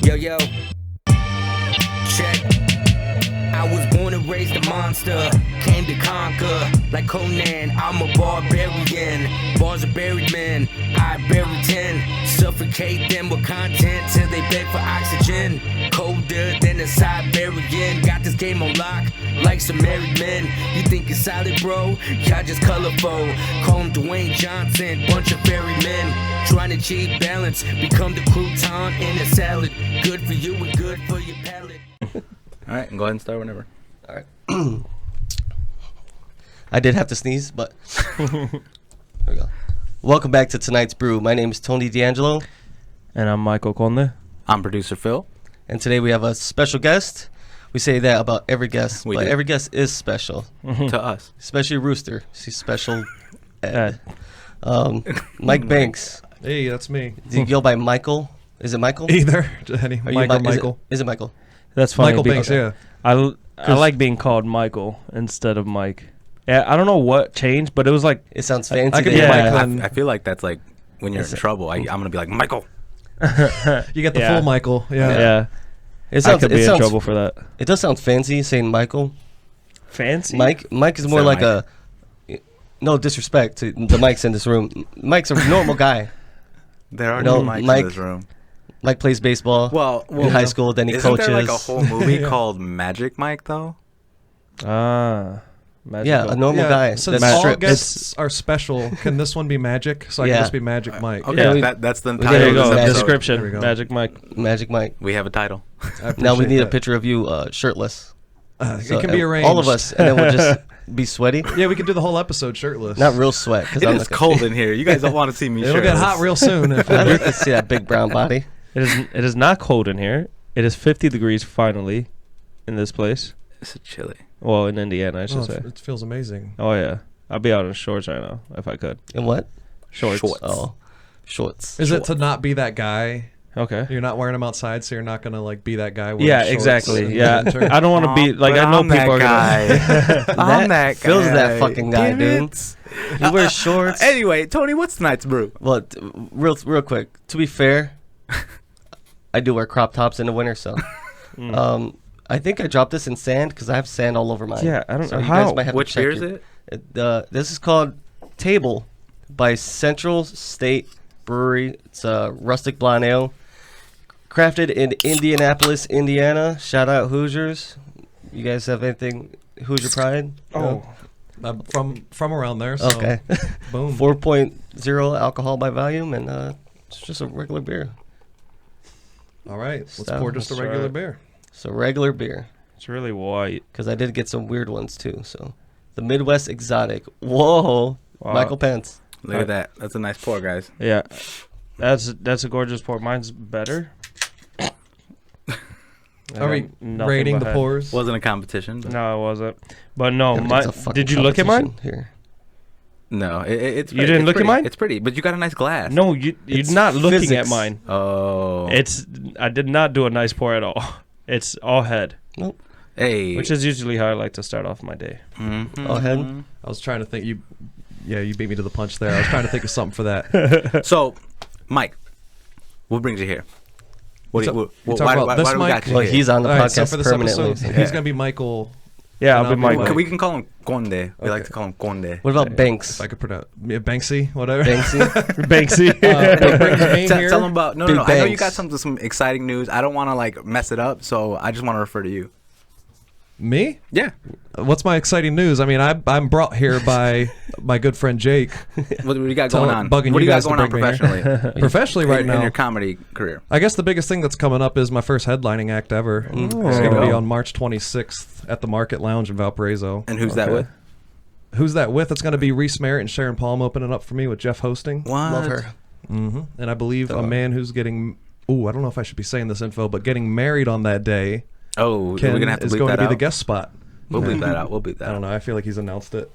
Yo, check. I was born and raised a monster, came to conquer. Like Conan, I'm a barbarian. Bars are buried men, I bury 10. Suffocate them with content till they beg for oxygen. Colder than a Siberian. Got this game on lock, like some married men. You think it's solid, bro? Y'all just colorful. Call him Dwayne Johnson, bunch of fairy men. Trying to achieve balance, become the crouton in a salad. Good for you and good for your palate. All right, go ahead and start whenever. All right. I did have to sneeze, but there we go. Welcome back to tonight's brew. My name is Tony D'Angelo, And I'm Michael Conde. I'm producer Phil. and today we have a special guest. We say that about every guest, We but do. every guest is special, To us. especially Rooster. She's special. Mike Banks. Hey, that's me. Do you go by Michael? Is it Michael? Either. Any, Are you Michael, Mi- Michael. Is it Michael? That's funny. Michael Banks, because yeah. I like being called Michael instead of Mike. Yeah, I don't know what changed, but it was like It sounds fancy. I could there. be Yeah. Michael and I feel like that's like when you're in trouble. I'm going to be like, Michael. you get the Yeah. full Michael. Yeah. yeah. It I sounds. could It be in sounds. trouble for that. It does sound fancy saying Michael. Fancy. Mike is more Say like Mike. a. No disrespect to the Mikes in this room. Mike's a normal guy. There are No, no mics Mike- in this room. Mike plays baseball Well, in high school. Then he isn't coaches. there like a whole movie Yeah. called Magic Mike, though? Magical. Yeah, a normal guy. Since That's all stripped. guests are special, can this one be Magic? So I Yeah. can just be Magic Mike. Okay, Yeah, we- that's the we- title There you of go. this episode. There we Description. go. Magic Mike. Magic Mike. We have a title. I Now we appreciate need a that. picture of you shirtless. It can be arranged. All of us, and then we'll just be sweaty. Yeah, we could do the whole episode shirtless. Not real sweat, because It is cold in here. You guys don't want to see me It'll get hot real soon. If I'd like to see that big brown body. It is not cold in here. It is 50 degrees finally in this place. It's chilly. Well, in Indiana, I should Oh, say. it feels amazing. Oh yeah, I'd be out in shorts right now if I could. And what? Shorts. Oh, shorts. Is it to not be that guy? Okay. You're not wearing them outside, so you're not gonna like be that guy. Yeah, wearing shorts exactly. in the Yeah, winter? I don't want to be like I know people are gonna. I'm that guy. Phil's that fucking guy, Damn dude. it. He wears shorts. Anyway, Tony, what's tonight's brew? Well, real quick. To be fair, I do wear crop tops in the winter, so. I think I dropped this in sand because I have sand all over mine. Yeah, I don't so know you how. guys might have Which to check beer is your- it? This is called Table by Central State Brewery. It's a rustic blonde ale, crafted in Indianapolis, Indiana. Shout out Hoosiers. You guys have anything Hoosier pride? Oh, I'm from around there. So Okay. boom. 4.0 alcohol by volume, and it's just a regular beer. All right, let's Stout. pour just a Let's regular try it. beer. So regular beer, it's really white. because I did get some weird ones too. So the Midwest Exotic. Whoa, Wow. Michael Pence. Look at that. That's a nice pour, guys. Yeah, that's a gorgeous pour. Mine's better. I Are we got nothing rating the behind. pours? Wasn't a competition. But No, it wasn't. But no, Everything's a fucking did you look at mine? competition Here. No, it's You pretty- didn't it's look at pretty. mine? It's pretty, but you got a nice glass. No, you're It's not looking physics. at mine. Oh. I did not do a nice pour at all. It's all head, Nope. Hey. which is usually how I like to start off my day. Mhm. All head? I was trying to think. You beat me to the punch there. I was trying to think of something for that. So, Mike, what brings you here? What do you, You talk about this why do we mic? got you Well, here? he's on the All right, so podcast for this permanently. episode, Yeah. he's gonna be Michael. Yeah, I'll And be I'll be Michael. Mike. We can call him Conde. We like Okay. to call him Conde. What about If Banks? I could pronounce Banksy, whatever. Banksy? Banksy. What brings me here? Tell him about no. Big I know you Banks. got some exciting news. I don't want to like mess it up, so I just want to refer to you. Me? Yeah. What's my exciting news? I mean, I'm brought here by my good friend Jake. What do you got Tell going him- on? bugging What do you you got guys to going on bring me here. professionally? Professionally right in now. your comedy career. I guess the biggest thing that's coming up is my first headlining act ever. Oh. It's There going you to be go. on March 26th at the Market Lounge in Valparaiso. And who's that Okay. with? Who's that with? It's going to be Reese Merritt and Sharon Palm opening up for me with Jeff hosting. What? Love her. And I believe Oh. a man who's getting, I don't know if I should be saying this info, but getting married on that day Oh, Ken we're gonna have to is bleep going to that be out. the guest spot. We'll bleep that out. We'll bleep that I don't out. know. I feel like he's announced it.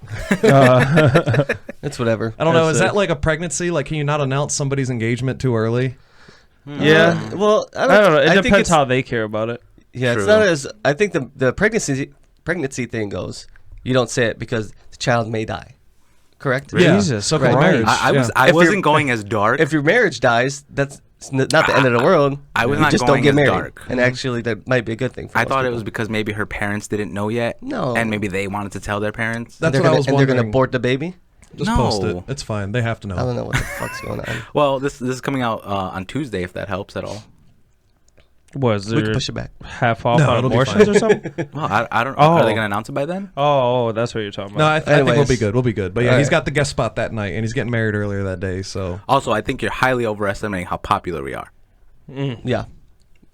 It's whatever. I don't know. That's Is it. that like a pregnancy? Like, can you not announce somebody's engagement too early? Yeah. Well, I don't know. It I think depends it's- how they care about it. Yeah, it's True. not as. I think the pregnancy thing goes. You don't say it because the child may die. Correct. Yeah. Jesus So Christ. marriage. I yeah. I If wasn't you're- going as dark. If your marriage dies, that's it's not the end of the world. I was You not just going don't get as married. dark. And actually, that might be a good thing for I most thought it people. was because maybe her parents didn't know yet. No. And maybe they wanted to tell their parents. That's they're what I gonna, was and they're going to wondering. abort the baby? Just post No. it. It's fine. They have to know. I don't know what the fuck's going on. Well, this is coming out on Tuesday, if that helps at all. Was We can there push it back. half off No, on it'll be abortions fine. or something? Well, I don't. Oh. Are they going to announce it by then? Oh, that's what you're talking No, about. I think we'll Anyways. be good. We'll be good. But yeah, All he's right. got the guest spot that night, and he's getting married earlier that day. So Also, I think you're highly overestimating how popular we are. Yeah.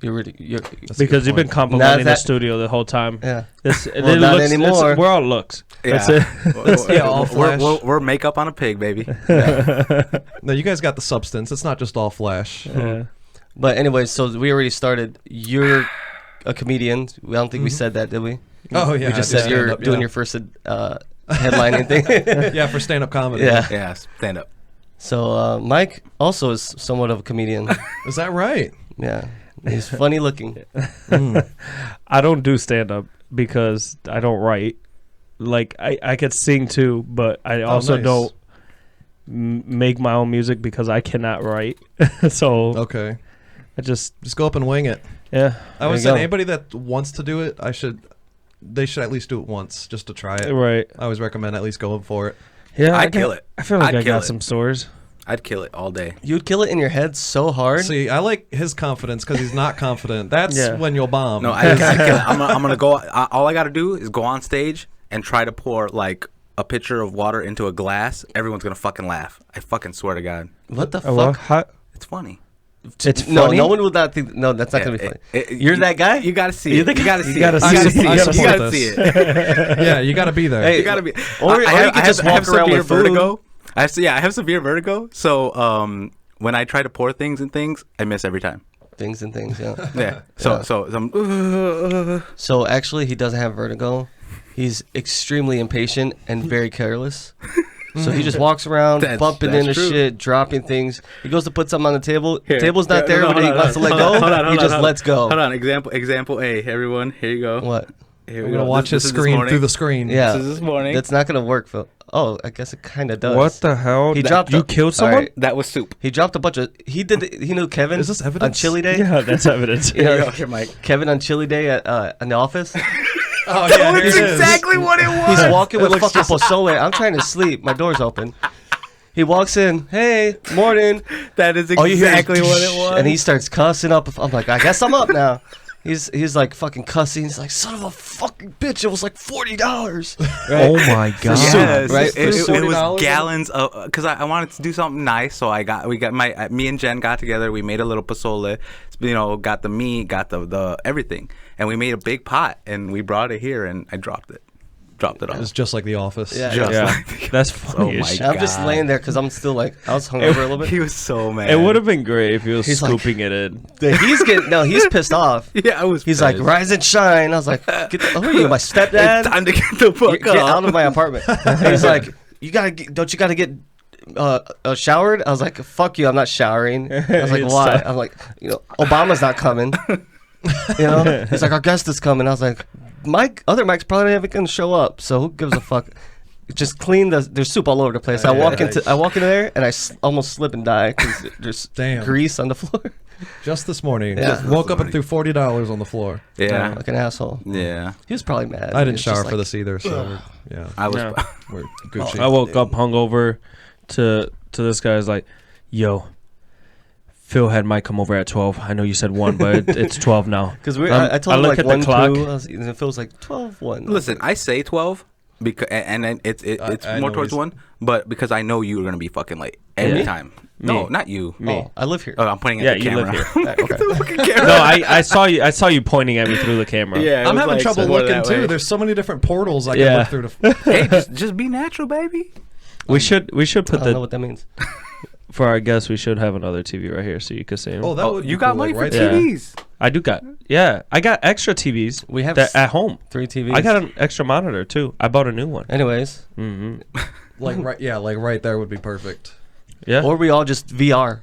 You're that's a Because good you've been point. complimenting the that- studio the whole time. Yeah. This, Well, not anymore. We're all looks. That's Yeah. it. Yeah, all flash. We're makeup on a pig, baby. No, you guys got the substance. It's not just all flash. Yeah. But anyway, so we already started. You're a comedian. I don't think we said that, did we? Oh yeah, We just I did said you're stand-up, doing yeah. your first headlining thing. Yeah, for stand-up comedy. Yeah. Yeah, stand up. So Mike also is somewhat of a comedian. Is that right? Yeah. He's funny looking. I don't do stand up because I don't write. Like I could sing too, but I also nice. don't make my own music because I cannot write. So Okay. I just Just go up and wing it. yeah. I would you say go. anybody that wants to do it, they should at least do it once just to try it. Right. I always recommend at least going for it. Yeah. I'd kill it. I feel like I'd I kill got it. some stories. I'd kill it all day. You'd kill it in your head so hard. See, I like his confidence because he's not confident. That's Yeah. when you'll bomb. No, I'd kill it. I'm gonna go. All I gotta do is go on stage and try to pour like a pitcher of water into a glass. Everyone's gonna fucking laugh. I fucking swear to God, What the Oh, well, fuck? it's funny. it's No, funny. no one would not think. No, that's not gonna be funny. You're that guy? You gotta see You it. think- You gotta see gotta it. see You it. gotta see I it. You support gotta this. see it. Yeah, you got to be there. Hey, You gotta be. Or- or you could just walk around severe with food. vertigo. I have severe vertigo. So when I try to pour things and things, I miss every time. Things and things. Yeah. Yeah. Yeah. So I'm. So actually, he doesn't have vertigo. He's extremely impatient and very careless. So he just walks around, bumping that's into true. shit, dropping things. He goes to put something on the table. Here. Table's not Yeah, there, no, but he hold wants to on, let hold go. on, hold on, He hold just on. lets go. Hold on. Example A. Everyone, here you go. What? Here We're we gonna go. watch This his is this screen morning. through the screen. Yeah. This is this morning. That's not gonna work, Phil. Oh, I guess it kind of does. What the hell? He dropped You a- killed All someone? right. That was soup. He dropped a bunch of. He knew Kevin. Is this on evidence? Chili Day? Yeah, that's evidence. You know, Here you go, here, Mike. Kevin on Chili Day at in the office. Oh yeah, here it That's is. exactly what it was. He's walking with looks fucking pozole. I'm trying to sleep. My door's open. He walks in. Hey, morning. That is All you hear is exactly what it was. And he starts cussing up. I'm like, I guess I'm up now. He's like fucking cussing. He's like, son of a fucking bitch. It was like $40. Oh my god. soup, Yes, right? It, For it was $40? gallons of because I wanted to do something nice, so me and Jen got together. We made a little pozole, got the meat, got the everything, and we made a big pot, and we brought it here, and I dropped it off. It's just like The Office. Yeah. Just Yeah, like- that's funny. Oh as my shit. And I'm just God. laying there because I'm still like, I was hungover a little bit. He was so mad. It would have been great if he was He's like- scooping it in. He's pissed off. Yeah, I was. He's like, pissed. rise and shine. I was like, who are you, my It's stepdad? time to get the fuck Get out up. of my apartment. And he's like, don't you gotta get showered? I was like, fuck you, I'm not showering. I was like, It's why? tough. I'm like, Obama's not coming. He's like, our guest is coming. I was like, other Mike's probably never gonna show up, so who gives a fuck? Just clean there's soup all over the place. I walk into there and I almost slip and die because there's Damn. grease on the floor. Just this morning. Yeah. Just woke up and threw $40 on the floor. Yeah, Like an asshole. yeah. He was probably mad. I He didn't was shower just for like, this either, so yeah, I was. Yeah. we're Gucci. I woke up hungover to this guy's like, yo, Phil had Mike come over at 12. I know you said 1, but it's 12 now. Because I I told him look like at the 1, clock. 2. And it feels like 12, 1. Listen, I say 12 because, and then it's I more know towards he's- 1, but because I know you're gonna be fucking late every Me? time. No, Me. not you. Me. Oh, I live here. Oh, I'm pointing at Yeah, the you camera. live Right, okay. No, I saw you. I saw you pointing at me through the camera. Yeah, it I'm was having like trouble more looking that too. way. There's so many different portals I Yeah. can look through. Hey, just be natural, baby. we should I put don't know the what that means. for our guests. We should have another TV right here so you can see him. Oh, that would You be got cool, money like, for right there. Yeah. TVs. I do got. Yeah, I got extra TVs. We have that at home. 3 TVs. I got an extra monitor too. I bought a new one. Anyways, Hmm. Like right there would be perfect. Yeah. or we all just VR.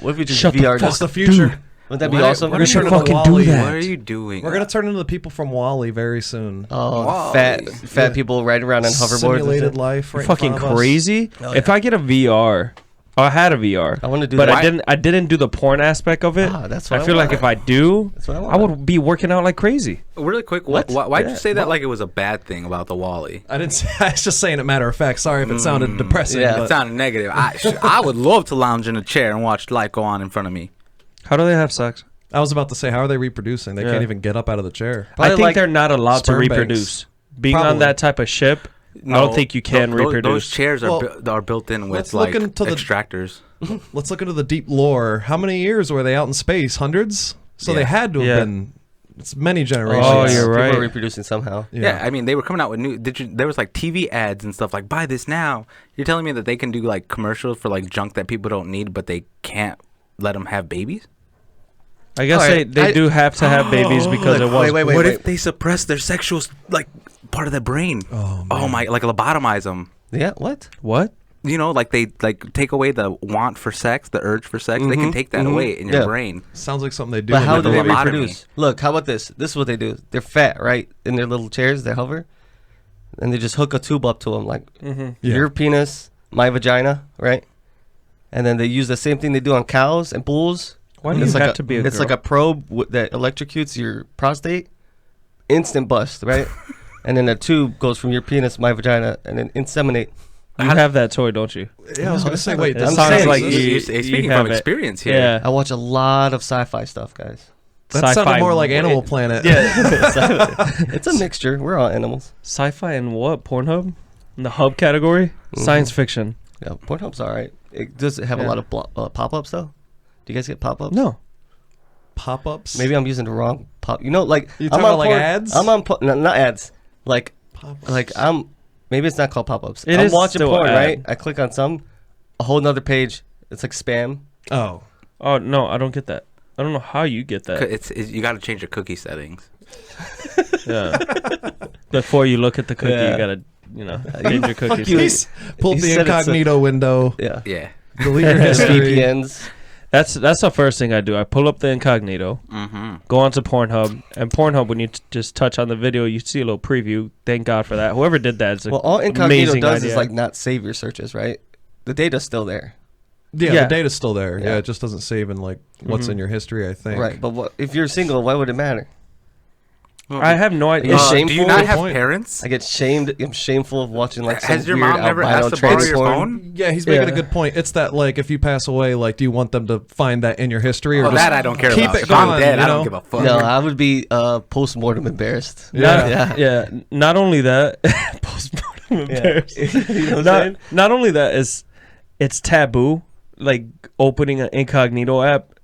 What if we just Shut the VR? That's Just, the future. wouldn't that be Why- awesome? we're We should turning into fucking do Wall-E. that. What are you doing? We're gonna turn into the people from Wall-E very soon. Oh, Wall-E. fat people riding around on hoverboards. and Simulated shit. life. Right You're fucking in front of us. crazy. Oh, If yeah. I get a VR, I had a VR. I want to do But that. I didn't do the porn aspect of it. Ah, that's what I I feel like want. if I do, That's what I I want. would be working out like crazy. Really quick, What? why'd Yeah. you say that like it was a bad thing about the Wally? I didn't. Say, I was just saying it matter of fact. Sorry if it sounded depressing. Yeah. It but sounded negative. I would love to lounge in a chair and watch light go on in front of me. How do they have sex? I was about to say, how are they reproducing? They Yeah. can't even get up out of the chair. I Probably think like they're not allowed to sperm banks. reproduce. Being on Probably. that type of ship, I don't think you can reproduce. Those chairs Well, are built in with let's look like into the- extractors. Let's look into the deep lore. How many years were they out in space? Hundreds. So Yeah. they had to have Yeah. been. It's many generations. Oh, you're People right. are reproducing somehow. Yeah. I mean they were coming out with new. There was like TV ads and stuff like buy this now. You're telling me that they can do like commercials for like junk that people don't need, but they can't let them have babies? I guess Alright, they do have to have babies because it was. wait, What if they suppress their sexual like part of their brain? Oh, my! Like lobotomize them. Yeah. What? What? You know, like they like take away the want for sex, the urge for sex. They can take that away in your Yeah. brain. Sounds like something they do. But in how the do they lobotomy. movie. reproduce? Look, how about this? This is what they do. They're fat, right? In their little chairs, they hover, and they just hook a tube up to them, like Yeah. your penis, my vagina, right? And then they use the same thing they do on cows and bulls. Why do It's you like have to be a It's girl? like a probe that electrocutes your prostate. Instant bust, right? And then a tube goes from your penis, my vagina, and then inseminate. You have that toy, don't you? Yeah, I was gonna say, wait. It I'm sounds saying- like You- you, speaking have from it. experience here. Yeah. I watch a lot of sci-fi stuff, guys. That sounded Sci-fi more like what? Animal Planet. It's a mixture. We're all animals. Sci-fi and what? Pornhub? In the hub category? Science fiction. Yeah, Pornhub's all right. It does have a Yeah. lot of pop-ups though. Do you guys get pop-ups? No. Pop-ups. Maybe I'm using the wrong pop. You know, like You talking about, like, porn- ads? I'm on no, not ads. Like Pop-ups. I'm. Maybe it's not called pop-ups. It I'm is watching still porn, ad. right? I click on some, a whole nother page. It's like spam. Oh. Oh, no, I don't get that. I don't know how you get that. It's you got to change your cookie settings. Yeah. Before you look at the cookie, Yeah. you gotta, change your cookies. you. He's pulled He the said it's a- incognito window. Yeah. Yeah. Delete your history. VPNs. That's the first thing I do. I pull up the incognito, Mm-hmm. go onto Pornhub, and Pornhub, when you just touch on the video, you see a little preview. Thank God for that. Whoever did that, it's Well, all incognito amazing does idea. is like not save your searches, right? The data's still there, Yeah, Yeah. the data's still there. Yeah. Yeah. It just doesn't save in like what's in your history, I think. right? But what, if you're single, why would it matter? I have no idea. It's do you shameful. not Good have point. parents? I get shamed. I'm shameful of watching like some Has your weird mom never albino asked to borrow trans your porn. phone? Yeah, he's making Yeah. a good point. It's that like if you pass away, like do you want them to find that in your history or Oh, just that I don't care keep about. it If I'm going, dead, you I know? don't give a fuck. No, I would be post-mortem embarrassed. Yeah. Yeah. Not only that, postmortem embarrassed. You know what I'm saying? Not only that, it's taboo, like opening an incognito app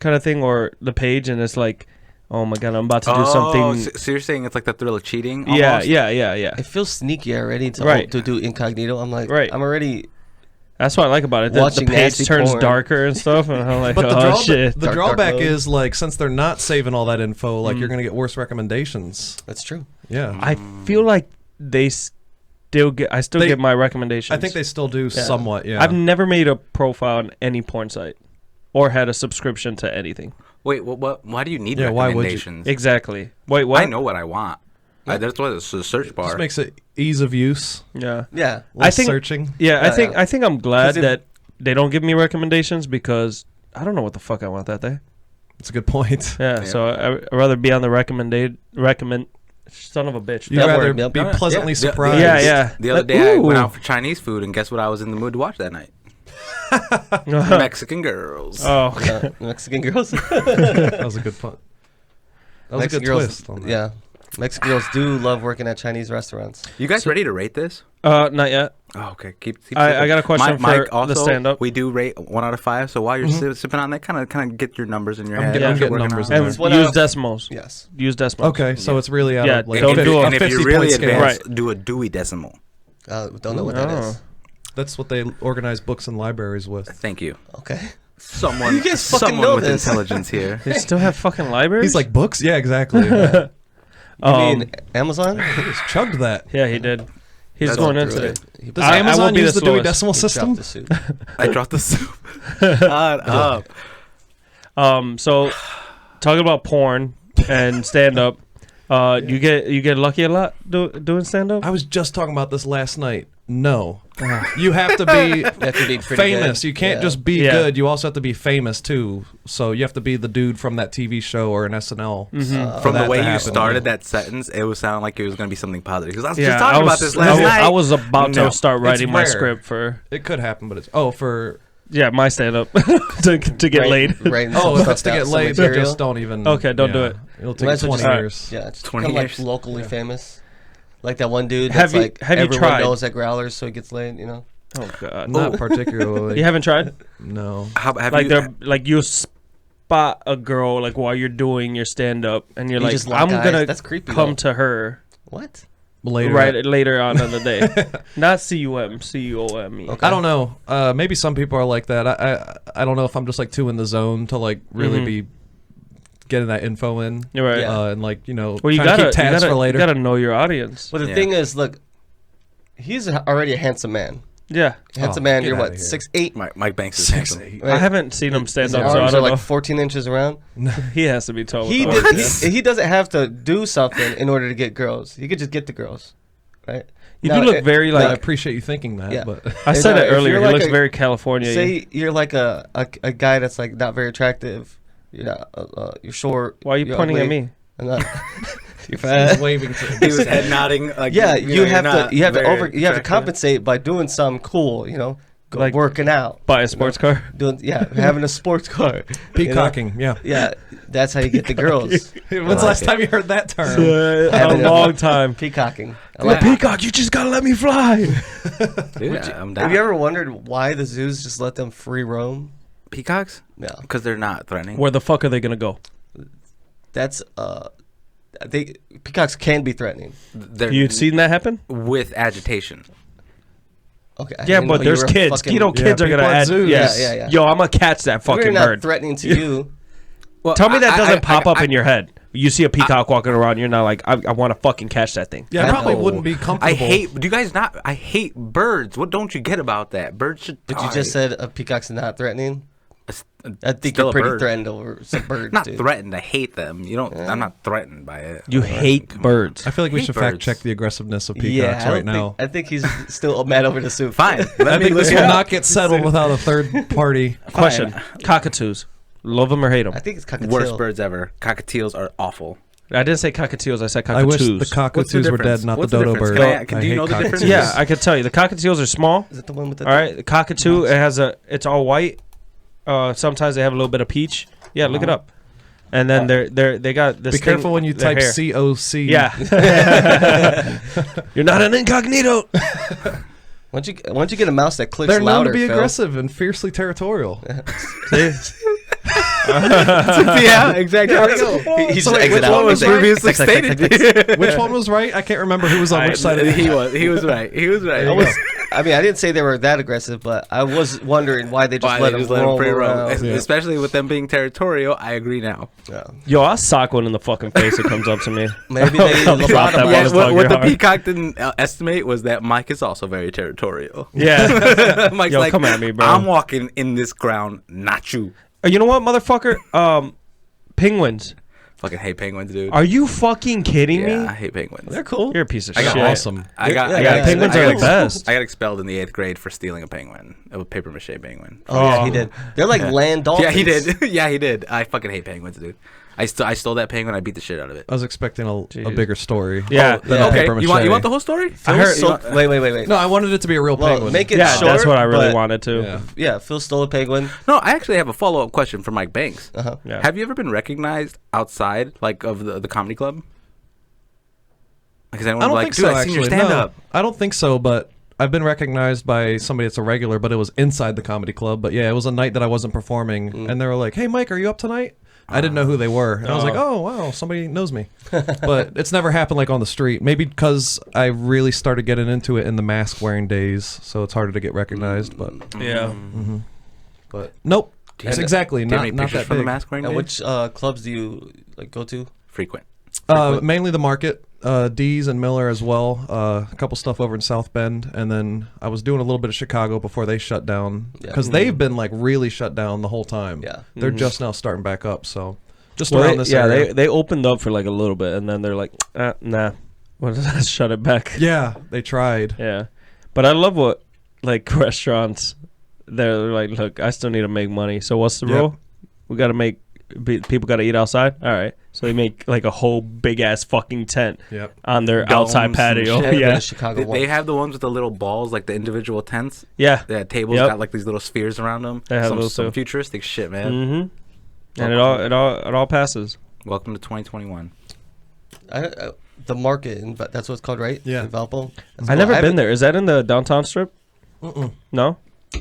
kind of thing, or the page, and it's like, oh my God, I'm about to do something. So you're saying it's like the thrill of cheating? Yeah, almost? yeah. It feels sneaky already to Right. to do incognito. I'm like, Right. I'm already. That's what I like about it. The Watching page nasty turns porn. darker and stuff, and I'm like, But the, oh shit. the Dark drawback mode. is like since they're not saving all that info, like you're gonna get worse recommendations. That's true. Yeah, I feel like they still get. I still They- get my recommendations. I think they still do somewhat. Yeah, I've never made a profile on any porn site, or had a subscription to anything. Wait, what? Why do you need Yeah, why would you? recommendations? Exactly. Wait, what? I know what I want. That's what it's a search bar. just makes it ease of use. Yeah. Yeah. Less think- searching. Yeah, Yeah, I think I'm glad 'Cause if- that they don't give me recommendations, because I don't know what the fuck I want that day. It's a good point. Yeah, Yeah. so I'd rather be on the recommend son of a bitch. You'd That rather word, yep. be Yeah, pleasantly yeah. surprised. Yeah, yeah. The other day I went Ooh. out for Chinese food, and guess what I was in the mood to watch that night? Oh, Mexican girls. okay. Mexican girls. That was a good point. That was Mexican a good girls. twist. On that. Yeah. Mexican girls do love working at Chinese restaurants. You guys ready to rate this? Not yet. Oh, okay. Keep I got a question Mike, for also, the stand-up. We do rate 1 out of 5. So while you're sipping on that, kind of get your numbers in your I'm head. getting- what I'm you're getting working numbers on. in And there. What use else? decimals. Yes. Use decimals. Okay, so it's really out Yeah, of like don't do it. And if you're 50 really point scale. advanced, Right. do a Dewey Decimal. Don't know what that is. That's what they organize books and libraries with. Thank you. Okay. Someone, You guys fucking someone know with this. intelligence here. They still have fucking libraries? He's like books. Yeah, exactly. You mean Amazon? He just chugged that. yeah, he did. He's That's going all into Through it. He Does I Amazon won't be use the the Dewey slowest. Decimal system? dropped the suit. I dropped the soup. Shut up. So talking about porn and stand up, You get lucky a lot doing stand up. I was just talking about this last night. No, you have to be You have to be pretty famous. good. You can't Yeah. just be Yeah. good. You also have to be famous too. So you have to be the dude from that TV show or an SNL. Mm-hmm. From the that way to you happen. started that sentence, it was sounding like it was going to be something positive. Because I was Yeah, just talking about this last night. I was about No. to start writing my rare. script for It could happen, but it's for my stand up to get laid. Writing some oh, if stuff it's to down, get some laid, then material. just don't even. Okay, don't do yeah. it. It'll You take might as well 20 just- years. Yeah, just 20 become like years. locally famous. Like that one dude Have that's you- like have you everyone tried? knows at Growlers, so he gets laid. You know. Oh god, Not particularly. you haven't tried. No. Have Like you? they're like you spot a girl like while you're doing your stand up, and you're You like, just lock I'm eyes. gonna That's creepy, come though. to her What? Later. right later on in the day. Not CUME. Okay. I don't know. Maybe some people are like that. I don't know if I'm just like too in the zone to like really Mhm. be getting that info in. You're right. Yeah. And like Well, you trying to gotta, keep tabs for you later. gotta know your audience. But the Yeah. thing is, look, he's already a handsome man. Yeah, Handsome Oh, man. get You're outta what, here. 6'8"? Mike Banks is handsome. 6'8". Right. I haven't seen him stand His up, so I arms are don't like know. 14 inches around. He has to be tall. He with those. did, he doesn't have to do something in order to get girls. He could just get the girls, right? You Now, do look very I like. appreciate you thinking that, Yeah. but I said If it earlier. you're He like looks a- very California. Say you're like a guy that's like not very attractive. You're short. Why are you you're pointing at ugly. me? I'm not. he's You're fat. waving to He was head nodding. Like, Yeah, you know, you you're have not to. You have to very over. You have to attractive. compensate by doing something cool. You know, Like- working out. Buy a sports car. Having a sports car. you know? peacocking. Yeah. Yeah, that's how you get the girls. When's the last time you heard that term? A Having long time. Peacocking. I Yeah, like- Peacock, you just gotta let me fly. Dude, I'm down. Have you ever wondered why the zoos just let them free roam? Peacocks? Yeah, Because they're not threatening. Where the fuck are they gonna go? that's peacocks can be threatening. They're You've seen that happen? with agitation. Okay. I Yeah, didn't but know you there's were kids. fucking- Keto kids are people gonna at add. zoos. Yeah. Yeah. Yo, I'm gonna catch that We're fucking not bird. threatening to you. Well, Tell me that doesn't pop up I- in your head. You see a peacock walking around, you're not like, I want to fucking catch that thing. Yeah, I I probably know. wouldn't be comfortable. I hate. Do you guys not? I hate birds. What don't you get about that? Birds should. But you die. just said a peacock's not threatening. It's- I think still you're a pretty bird. threatened over some birds. Not dude. threatened. I hate them. You don't. I'm not threatened by it. You hate birds. I feel like we Hate should birds. fact check the aggressiveness of peacocks Yeah, right now. I think he's still mad over the soup. Fine. I Let me think look this it will up. not get settled without a third party. Question: Cockatoos, love them or hate them? I think it's cockatiel. Worst birds ever. Cockatiels are awful. I didn't say cockatiels. I said cockatoos. I wish the What's the cockatoos were difference? dead, not What's the the dodo difference? bird. Do you know the hate difference? cockatoos. Yeah, I could tell you. The cockatiels are small. Is it the one with the? All right, the cockatoo. It has it's all white. Sometimes they have a little bit of peach. Yeah, look it up. And then they got this. Be thing- careful when you their type hair. COC. Yeah. You're not an incognito. Once you get a mouse that clicks They're known louder, to be Phil. aggressive and fiercely territorial. Yeah, exactly. He just So wait, exit which out. one was He's like, previously "Tick, tick, tick, tick, tick." stated. Which one was right? I can't remember who was on which side of the He was. He was right. He was right. I mean, I didn't say they were that aggressive, but I was wondering why they just Why let they them just let them roll free roam. around. Yeah. Especially with them being territorial. I agree now. Yeah. Yo, I'll sock one in the fucking face that comes up to me. Maybe they I'll drop that lobotomized. Yeah, one. what, Dog, what you're the hard. peacock didn't estimate was that Mike is also very territorial. Yeah. Mike's Yo, like, come at me, bro. I'm walking in this ground, not you. You know what, motherfucker? Penguins. Fucking hate penguins, dude. Are you fucking kidding Yeah, I me? hate penguins. They're cool. You're a piece of I got shit. awesome. I got, Yeah, I got, yeah, penguins I are got the best. I got expelled in the 8th grade for stealing a penguin. A paper mache penguin. Oh, yeah, he did. They're like land dolphins. Yeah, he did. Yeah, he did. I fucking hate penguins, dude. I stole that penguin. I beat the shit out of it. I was expecting a Jeez. bigger story. Yeah. Than Yeah. a Okay, paper you want mache. the whole story? Phil heard- stole- wait. No, I wanted it to be a real Well, penguin. make it Yeah, short. that's what I really but- wanted to. Yeah. Yeah, Phil stole a penguin. No, I actually have a follow up question for Mike Banks. Uh-huh. Yeah. Have you ever been recognized outside, like, of the comedy club? Because anyone I don't like, think dude, so, I seen your actually. stand No, up. I don't think so, but I've been recognized by somebody that's a regular, but it was inside the comedy club. But yeah, it was a night that I wasn't performing, and they were like, "Hey, Mike, are you up tonight?" I didn't know who they were, and I was like, "Oh, wow, somebody knows me." But it's never happened like on the street. Maybe because I really started getting into it in the mask wearing days, so it's harder to get recognized. But Yeah. But nope, Do you it's have- exactly Do you have not any not pictures that from the big. mask wearing and day? which clubs do you like go to? Frequent. Mainly the market, D's and Miller as well. A couple stuff over in South Bend, and then I was doing a little bit of Chicago before they shut down Yeah. because they've been like really shut down the whole time. Yeah. They're just now starting back up. So Just around this yeah, area. they opened up for like a little bit, and then they're like, nah, let's shut it back. Yeah, they tried. Yeah, but I love what like restaurants. They're like, look, I still need to make money. So what's the Yep. rule? We got to make people got to eat outside. All right, so they make like a whole big ass fucking tent Yep. on their Domes outside and patio. shit. Yeah, Yeah, Chicago. They have the ones with the little balls, like the individual tents. yeah. That tables Yep. got like these little spheres around them. They have some those too. futuristic shit, man. Mm-hmm. And it all passes. Welcome to 2021. The market, that's what it's called, right? Yeah. In Valpo. That's I cool. never been haven't- there. Is that in the downtown strip? No.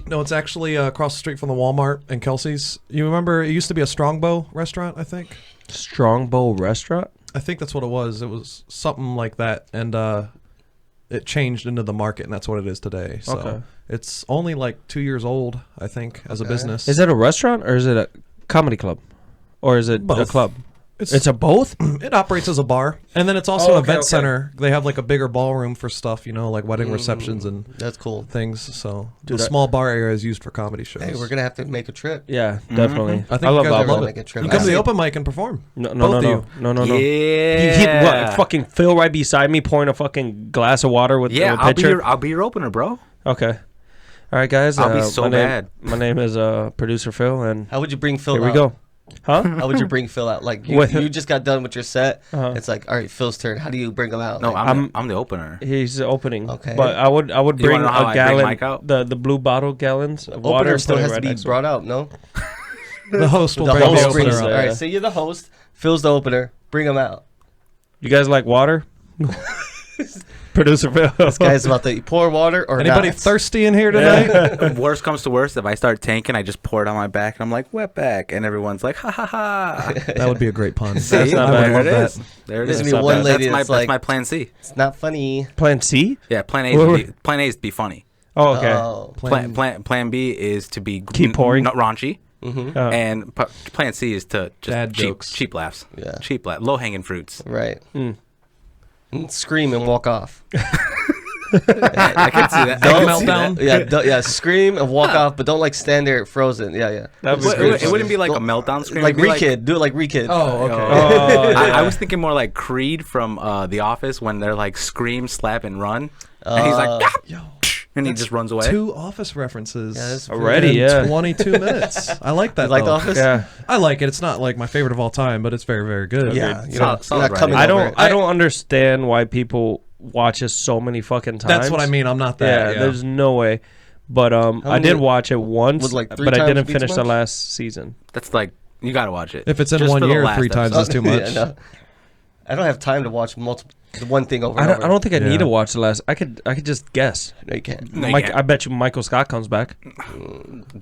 No, it's actually across the street from the Walmart and Kelsey's. You remember it used to be a Strongbow restaurant, I think. Strongbow Restaurant. I think that's what it was. It was something like that, and it changed into the market, and that's what it is today. So Okay. it's only like 2 years old, I think, as a Okay. business. Is it a restaurant or is it a comedy club, or is it a Both. club? It's It's a both. it operates as a bar, and then it's also Oh, an okay, event okay. center. They have like a bigger ballroom for stuff, like wedding receptions and That's cool. things. So Dude, the small bar area is used for comedy shows. Hey, we're gonna have to make a trip. Yeah, definitely. I think I love you guys Valpo. would love Make a it. trip. You come to the I- open mic and perform. No, Both of you. no. Yeah. What, fucking Phil right beside me, pouring a fucking glass of water with Yeah, a pitcher. I'll be your opener, bro. Okay. All right, guys. I'll be so bad. My name is producer Phil, and How would you bring Phil here we out? go. Huh? How would you bring Phil out? Like you, With- you just got done with your set. Uh-huh. It's like, all right, Phil's turn. How do you bring him out? No, Like, I'm the opener. He's opening. Okay. But I would You bring wanna know how a I bring gallon, Mike out? the blue bottle gallons of water. opener and still put it has right to be next brought out. No, The host will the bring host the brings. opener All up. right, so you're the host. Phil's the opener. Bring him out. You guys like water? Producer Phil. This guy's about to pour water or Anybody not. thirsty in here tonight? Worst comes to worst, if I start tanking, I just pour it on my back, and I'm like, wet back, and everyone's like, ha ha ha. That would be a great pun. See, That's not I would bad. love there it that. is. There it There's is. gonna be one lady that's that's my like, my plan C. it's not funny. Plan C? Yeah, plan A. Plan A is to be funny. Oh, okay. Oh. Plan B is to be Keep pouring. not raunchy. Mm-hmm. And plan C is to just Dad jokes. cheap laughs. Yeah. Cheap laughs. Low hanging fruits. Right. Mm. And scream and walk off. I can see that. Don't I can melt see down. that. Yeah, scream and walk off, but don't like stand there frozen. Yeah. That'd be It, great. it wouldn't be like a meltdown scream. Like It'd be Re-Kid. Do it like Re-Kid. Oh, okay. Oh, yeah. I was thinking more like Creed from The Office when they're like scream, slap, and run, and he's like, "Ah!" and he just runs away. 2 Office references. Yeah, that's Already, in yeah. 22 minutes. I like that. You like The though. Office? Yeah. I like it. It's not like my favorite of all time, but it's very, very good. Yeah. Agreed. You're not, Solid you're not coming writing. I over don't. it. I don't understand why people watch it so many fucking times. That's what I mean. I'm not that. Yeah, there's no way. But I many- did watch it once, Was like 3 but I times didn't beats finish the much? last season. That's like you gotta watch it. If it's in Just one for the year, last 3 times episode. is too much. Yeah, no. I don't have time to watch one thing over. I and don't. over. I don't think I Yeah. need to watch the last. I could just guess. No, you can't. No, you Mike, can't. I bet you Michael Scott comes back.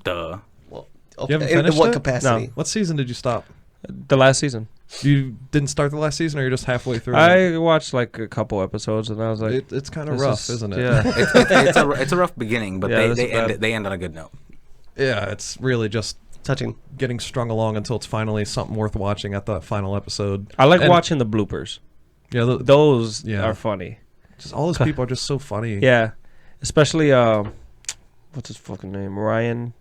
Duh. Well, You haven't in finished what it? capacity? What season did you stop? The last season. You didn't start the last season, or you're just halfway through? I watched like a couple episodes, and I was like, It's kind of this rough, is- isn't it? Yeah. It's a rough beginning, but Yeah, this is bad. they end on a good note. Yeah, it's really just Touching. getting strung along until it's finally something worth watching at the final episode. I like And- watching the bloopers. Yeah, Those Yeah. are funny. just all those people are just so funny. Yeah, especially what's his fucking name? Ryan.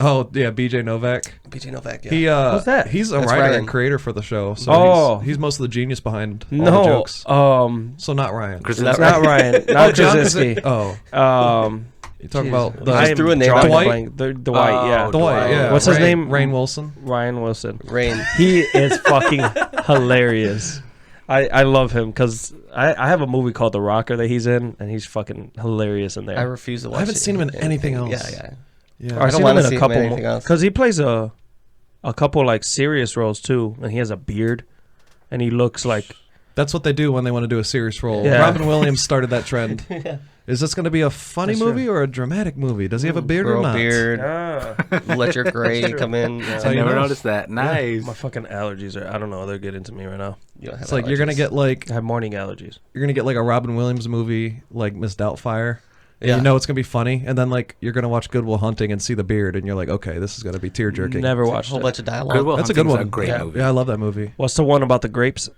Oh yeah, BJ Novak. BJ Novak. Yeah. He Who's that? He's a That's writer Ryan. and creator for the show. So Oh. he's most of the genius behind all the No, jokes. So not Ryan. Chris, Not it's not Ryan. Not John Krasinski. Oh, You talk about the I am threw a name drawing out. a blank. The Dwight. Oh, Yeah. Dwight. Yeah. What's his Rainn- name? Rainn Wilson. Ryan Wilson. Rain. He is fucking hilarious. I love him because I have a movie called The Rocker that he's in, and he's fucking hilarious in there. I refuse to watch. I haven't seen him in anything else. Yeah. Yeah. I've I don't seen him wanna in see a him couple in anything else. because he plays a couple like serious roles too, and he has a beard, and he looks like That's what they do when they want to do a serious role. Yeah. Robin Williams started that trend. Is this going to be a funny That's movie or a dramatic movie? Does he have a beard or Girl not? beard. ah, Let your gray come in. Yeah. how I you never know. noticed that. Nice. my fucking allergies are I don't know, they're getting to me right now. You don't have It's like you're gonna allergies. get like I have morning allergies. you're gonna get like a Robin Williams movie like Miss Doubtfire. And Yeah. you know it's gonna be funny, and then like you're gonna watch Good Will Hunting and see the beard, and you're like, okay, this is gonna be tear jerking. Never a watched whole it. bunch of dialogue. Good Will That's a good Hunting's one. A great Yeah. movie. Yeah, I love that movie. What's the one about the grapes?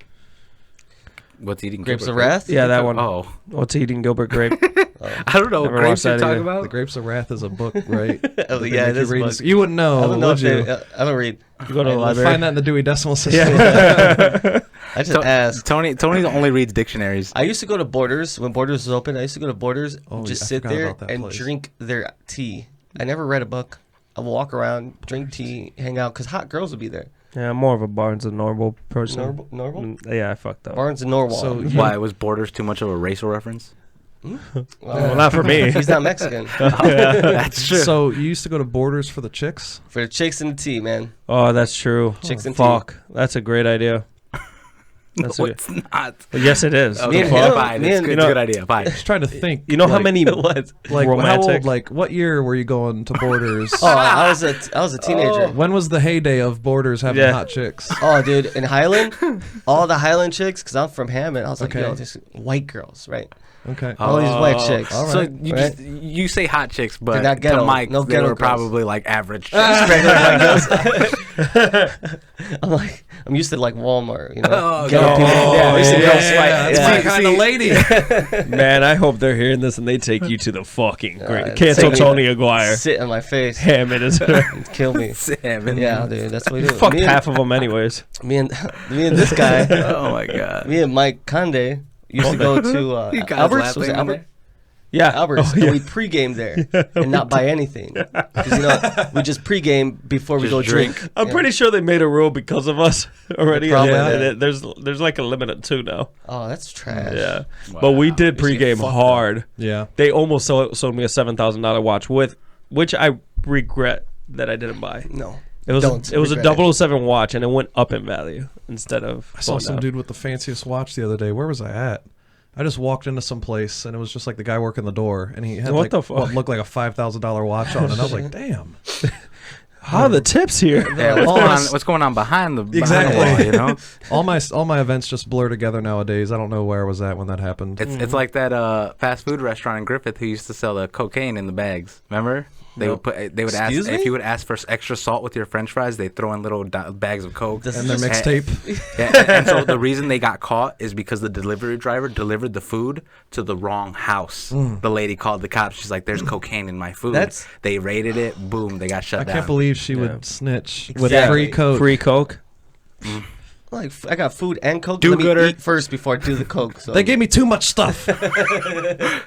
What's eating Grapes Gilbert of Wrath? Yeah, that one. Oh, What's eating Gilbert Grape? I don't know what Never grapes watched you're that talking either. The about. Grapes of Wrath is a book, right? Oh, They yeah, make it you is a read book. this- You wouldn't know, I don't know would if you? I don't read. You go to the You'll library. find that in the Dewey Decimal System. I just asked. Tony only reads dictionaries. I used to go to Borders when Borders was open. I used to go to Borders, Oh, just yeah, I sit forgot there about that and place. drink their tea. I never read a book. I would walk around, drink tea, hang out, because hot girls would be there. Yeah, I'm more of a Barnes and Noble person. Normal? Yeah, I fucked up. Barnes and Norwalk. So Why was Borders too much of a racial reference? Well, not for me. He's not Mexican. That's true. So you used to go to Borders for the chicks? For the chicks and the tea, man. Oh, that's true. Chicks and Fuck, that's a great idea. That's no, a good, it's not. yes, it is. Okay, and him- fine. me It's and- good. you It's a know- good idea. Fine. Just trying to think. You know how like- many What? Like how romantic? old? Like what year were you going to Borders? Oh, I was a teenager. When was the heyday of Borders having Yeah. hot chicks? Oh, dude, in Highland, all the Highland chicks, because I'm from Hammond, I was like, Okay. yo, just white girls, right? Okay. All these white chicks. all So right. you Right? you say hot chicks, but They're not to ghetto. Mike, No they ghetto were girls. probably like average. Just regular white girls. I'm like, I'm used to like Walmart, you know. Oh, Ghetto no. people. Yeah, I used to go yeah, swipe. that's Yeah. my kind of lady. Man, I hope they're hearing this and they take you to the fucking great. take Cancel me- Tony Aguirre. Sit on my face Hammond is. and kill me. Seven. Yeah, dude, that's what we do. Fuck me, half of them, anyways. me and this guy, Oh my god. me and Mike Conde used to go to You guys Albert's. Was laughing it on Albert? there? Yeah. Albert's, Oh, yeah. and we pregame there and not buy anything because you know we just pregame before we Just go drink. drink. I'm Yeah. pretty sure they made a rule because of us already. Probably and did. there's like a limit of 2 now. Oh, that's trash. Yeah. But we did We used to get pregame fucked hard. Yeah. They almost sold me a $7,000 watch which I regret that I didn't buy. No. It was Don't it was a regret it. 007 watch and it went up in value instead of I saw going some down. dude with the fanciest watch the other day. Where was I at? I just walked into some place and it was just like the guy working the door, and he had What like the fuck? what looked like a $5,000 watch on, and I was like, damn. How are the tips here? Yeah, All my- what's going on behind the Exactly. behind the wall, you know? All my events just blur together nowadays. I don't know where I was at when that happened. It's like that fast food restaurant in Griffith who used to sell the cocaine in the bags. Remember? They would ask Excuse if me? you would ask for extra salt with your French fries. They throw in little bags of coke. This and their is just- mixtape. Yeah, and so the reason they got caught is because the delivery driver delivered the food to the wrong house. The lady called the cops. She's like, "There's cocaine in my food." That's- They raided it. Boom, they got shut I down. can't believe she Yeah. would snitch with Exactly. free coke. Free Coke. Like I got food and coke. Do Let me gooder. eat first before I do the coke. So They gave me too much stuff.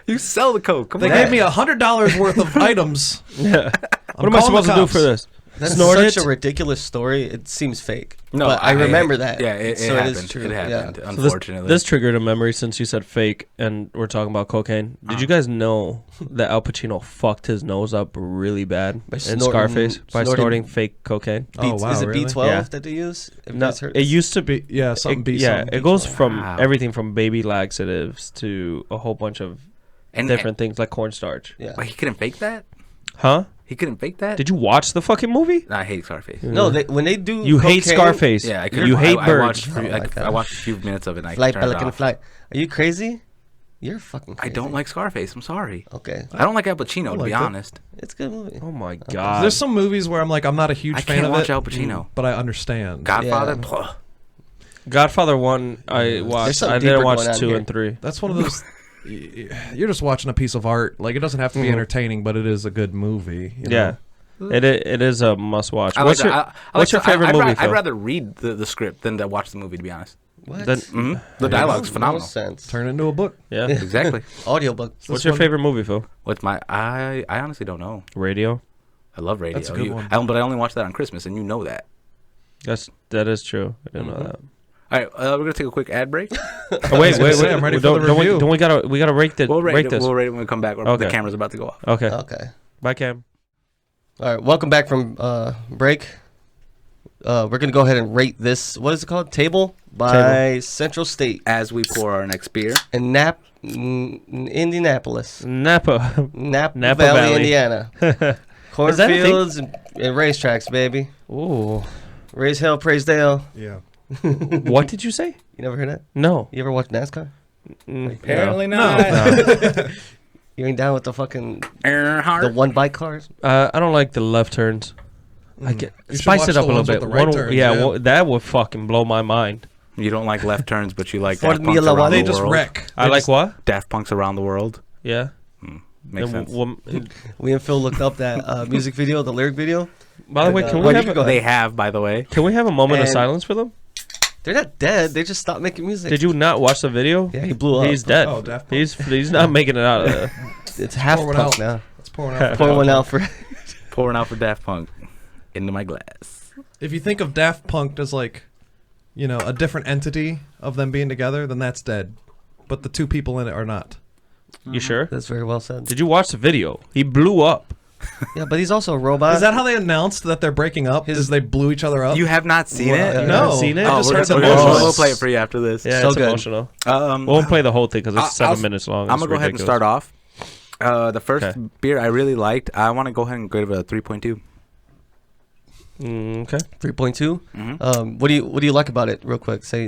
You sell the coke. Come They on. gave me $100 worth of items. Yeah. What am calling I the supposed to do cops. for this? That's Snort such it? a ridiculous story. It seems fake. No, but I remember that. Yeah, it so happened. It is true. It happened. Yeah. So Unfortunately, this triggered a memory since you said fake and we're talking about cocaine. Did you guys know that Al Pacino fucked his nose up really bad By in snorting- Scarface by snorting- snorting fake cocaine? Oh, wow, Is it really? B12 Yeah. that they use? If No, this hurts? it used to be. Be, yeah, something It, be yeah, something. it goes from Wow. everything from baby laxatives to a whole bunch of and different things like cornstarch. Yeah. Wait, he couldn't fake that. Huh? He couldn't fake that. Did you watch the fucking movie? I hate Scarface. No, when they do. You hate cocaine- Scarface. Yeah, I couldn't. You hate I birds. watched, Oh my I watched a few minutes of it. And I Fly, turned it pelican, off. fly. Are you crazy? You're fucking I crazy. don't like Scarface. I'm sorry. Okay. I don't like Al Pacino, to be liked it. honest. It's a good movie. Oh my god. There's some movies where I'm like, I'm not a huge I fan can't of watch it, Al Pacino. but I understand. Godfather. Yeah. Blah. Godfather 1 I watched. something I didn't deeper watch going on 2 here. and 3. That's one of those. You're just watching a piece of art. Like, it doesn't have to be entertaining, but it is a good movie. You Yeah. know? It is a must watch. I What's like your I what's your favorite movie? I'd Phil? rather read the script than to watch the movie, to be honest. What? Then- The dialogue's No phenomenal. sense. Turn into a book. Yeah. Exactly. Audiobook. What's your favorite movie, Phil? What's my? I honestly don't know. Radio. I love radio. That's a good one. But I only watch that on Christmas, and you know that. That is true. I didn't know that. All right, we're gonna take a quick ad break. Oh, wait. I'm ready for the review. Don't we gotta rate this? We'll rate it. this. We'll rate it when we come back. Okay. The camera's about to go off. Okay. Okay. Bye, Cam. All right. Welcome back from break. We're gonna go ahead and rate this. What is it called? Table by Central State As we pour our next beer, in Indianapolis, Napa. Napa Napa Valley, Valley. Indiana. Is that a thing? Cornfields and racetracks, baby. Ooh. Raise hell, praise Dale. Yeah. What did you say? You never heard that? No. You ever watch NASCAR? apparently No. You ain't down with the fucking Earnhardt. the one bike cars? I don't like the left turns. I get You should spice watch it up a the little ones with bit. the right One- turns, yeah, yeah. that would fucking blow my mind. You don't like left turns, but you like Ford Daft Punk's Mila around Wale. the They just world. wreck. I like what? Daft Punk's around the world. Yeah. Makes sense. We and Phil looked up that music video, the lyric video. By the way, can Well, we you have can go a, ahead. They have, by the way. can we have a moment of And- silence for them? They're not dead. They just stopped making music. Did you not watch the video? Yeah, he blew up. He's dead. Oh, Daft Punk. He's not making it out of there. It's half Pour one punk out. now. Let's pour one out. Pour one out for. Pouring out for Daft Punk into my glass. If you think of Daft Punk as like, you know, a different entity of them being together, then that's dead. But the two people in it are not. You sure? That's very well said. Did you watch the video? He blew up. Yeah, but he's also a robot. Is that how they announced that they're breaking up? Is they blew each other up? You have not seen Well, it? yeah. You No. haven't seen it? I just we're heard gonna- the we'll, emotions. we'll play it for you after this. Yeah, So it's good. emotional. We Um, won't play the whole thing because it's I'll- 7 minutes long. I'm It's gonna go ahead and ridiculous. start off. The first Okay. beer I really liked. I want to go ahead and give it a 3.2. Okay. 3.2. Mhm. What do you like about it? Real quick, say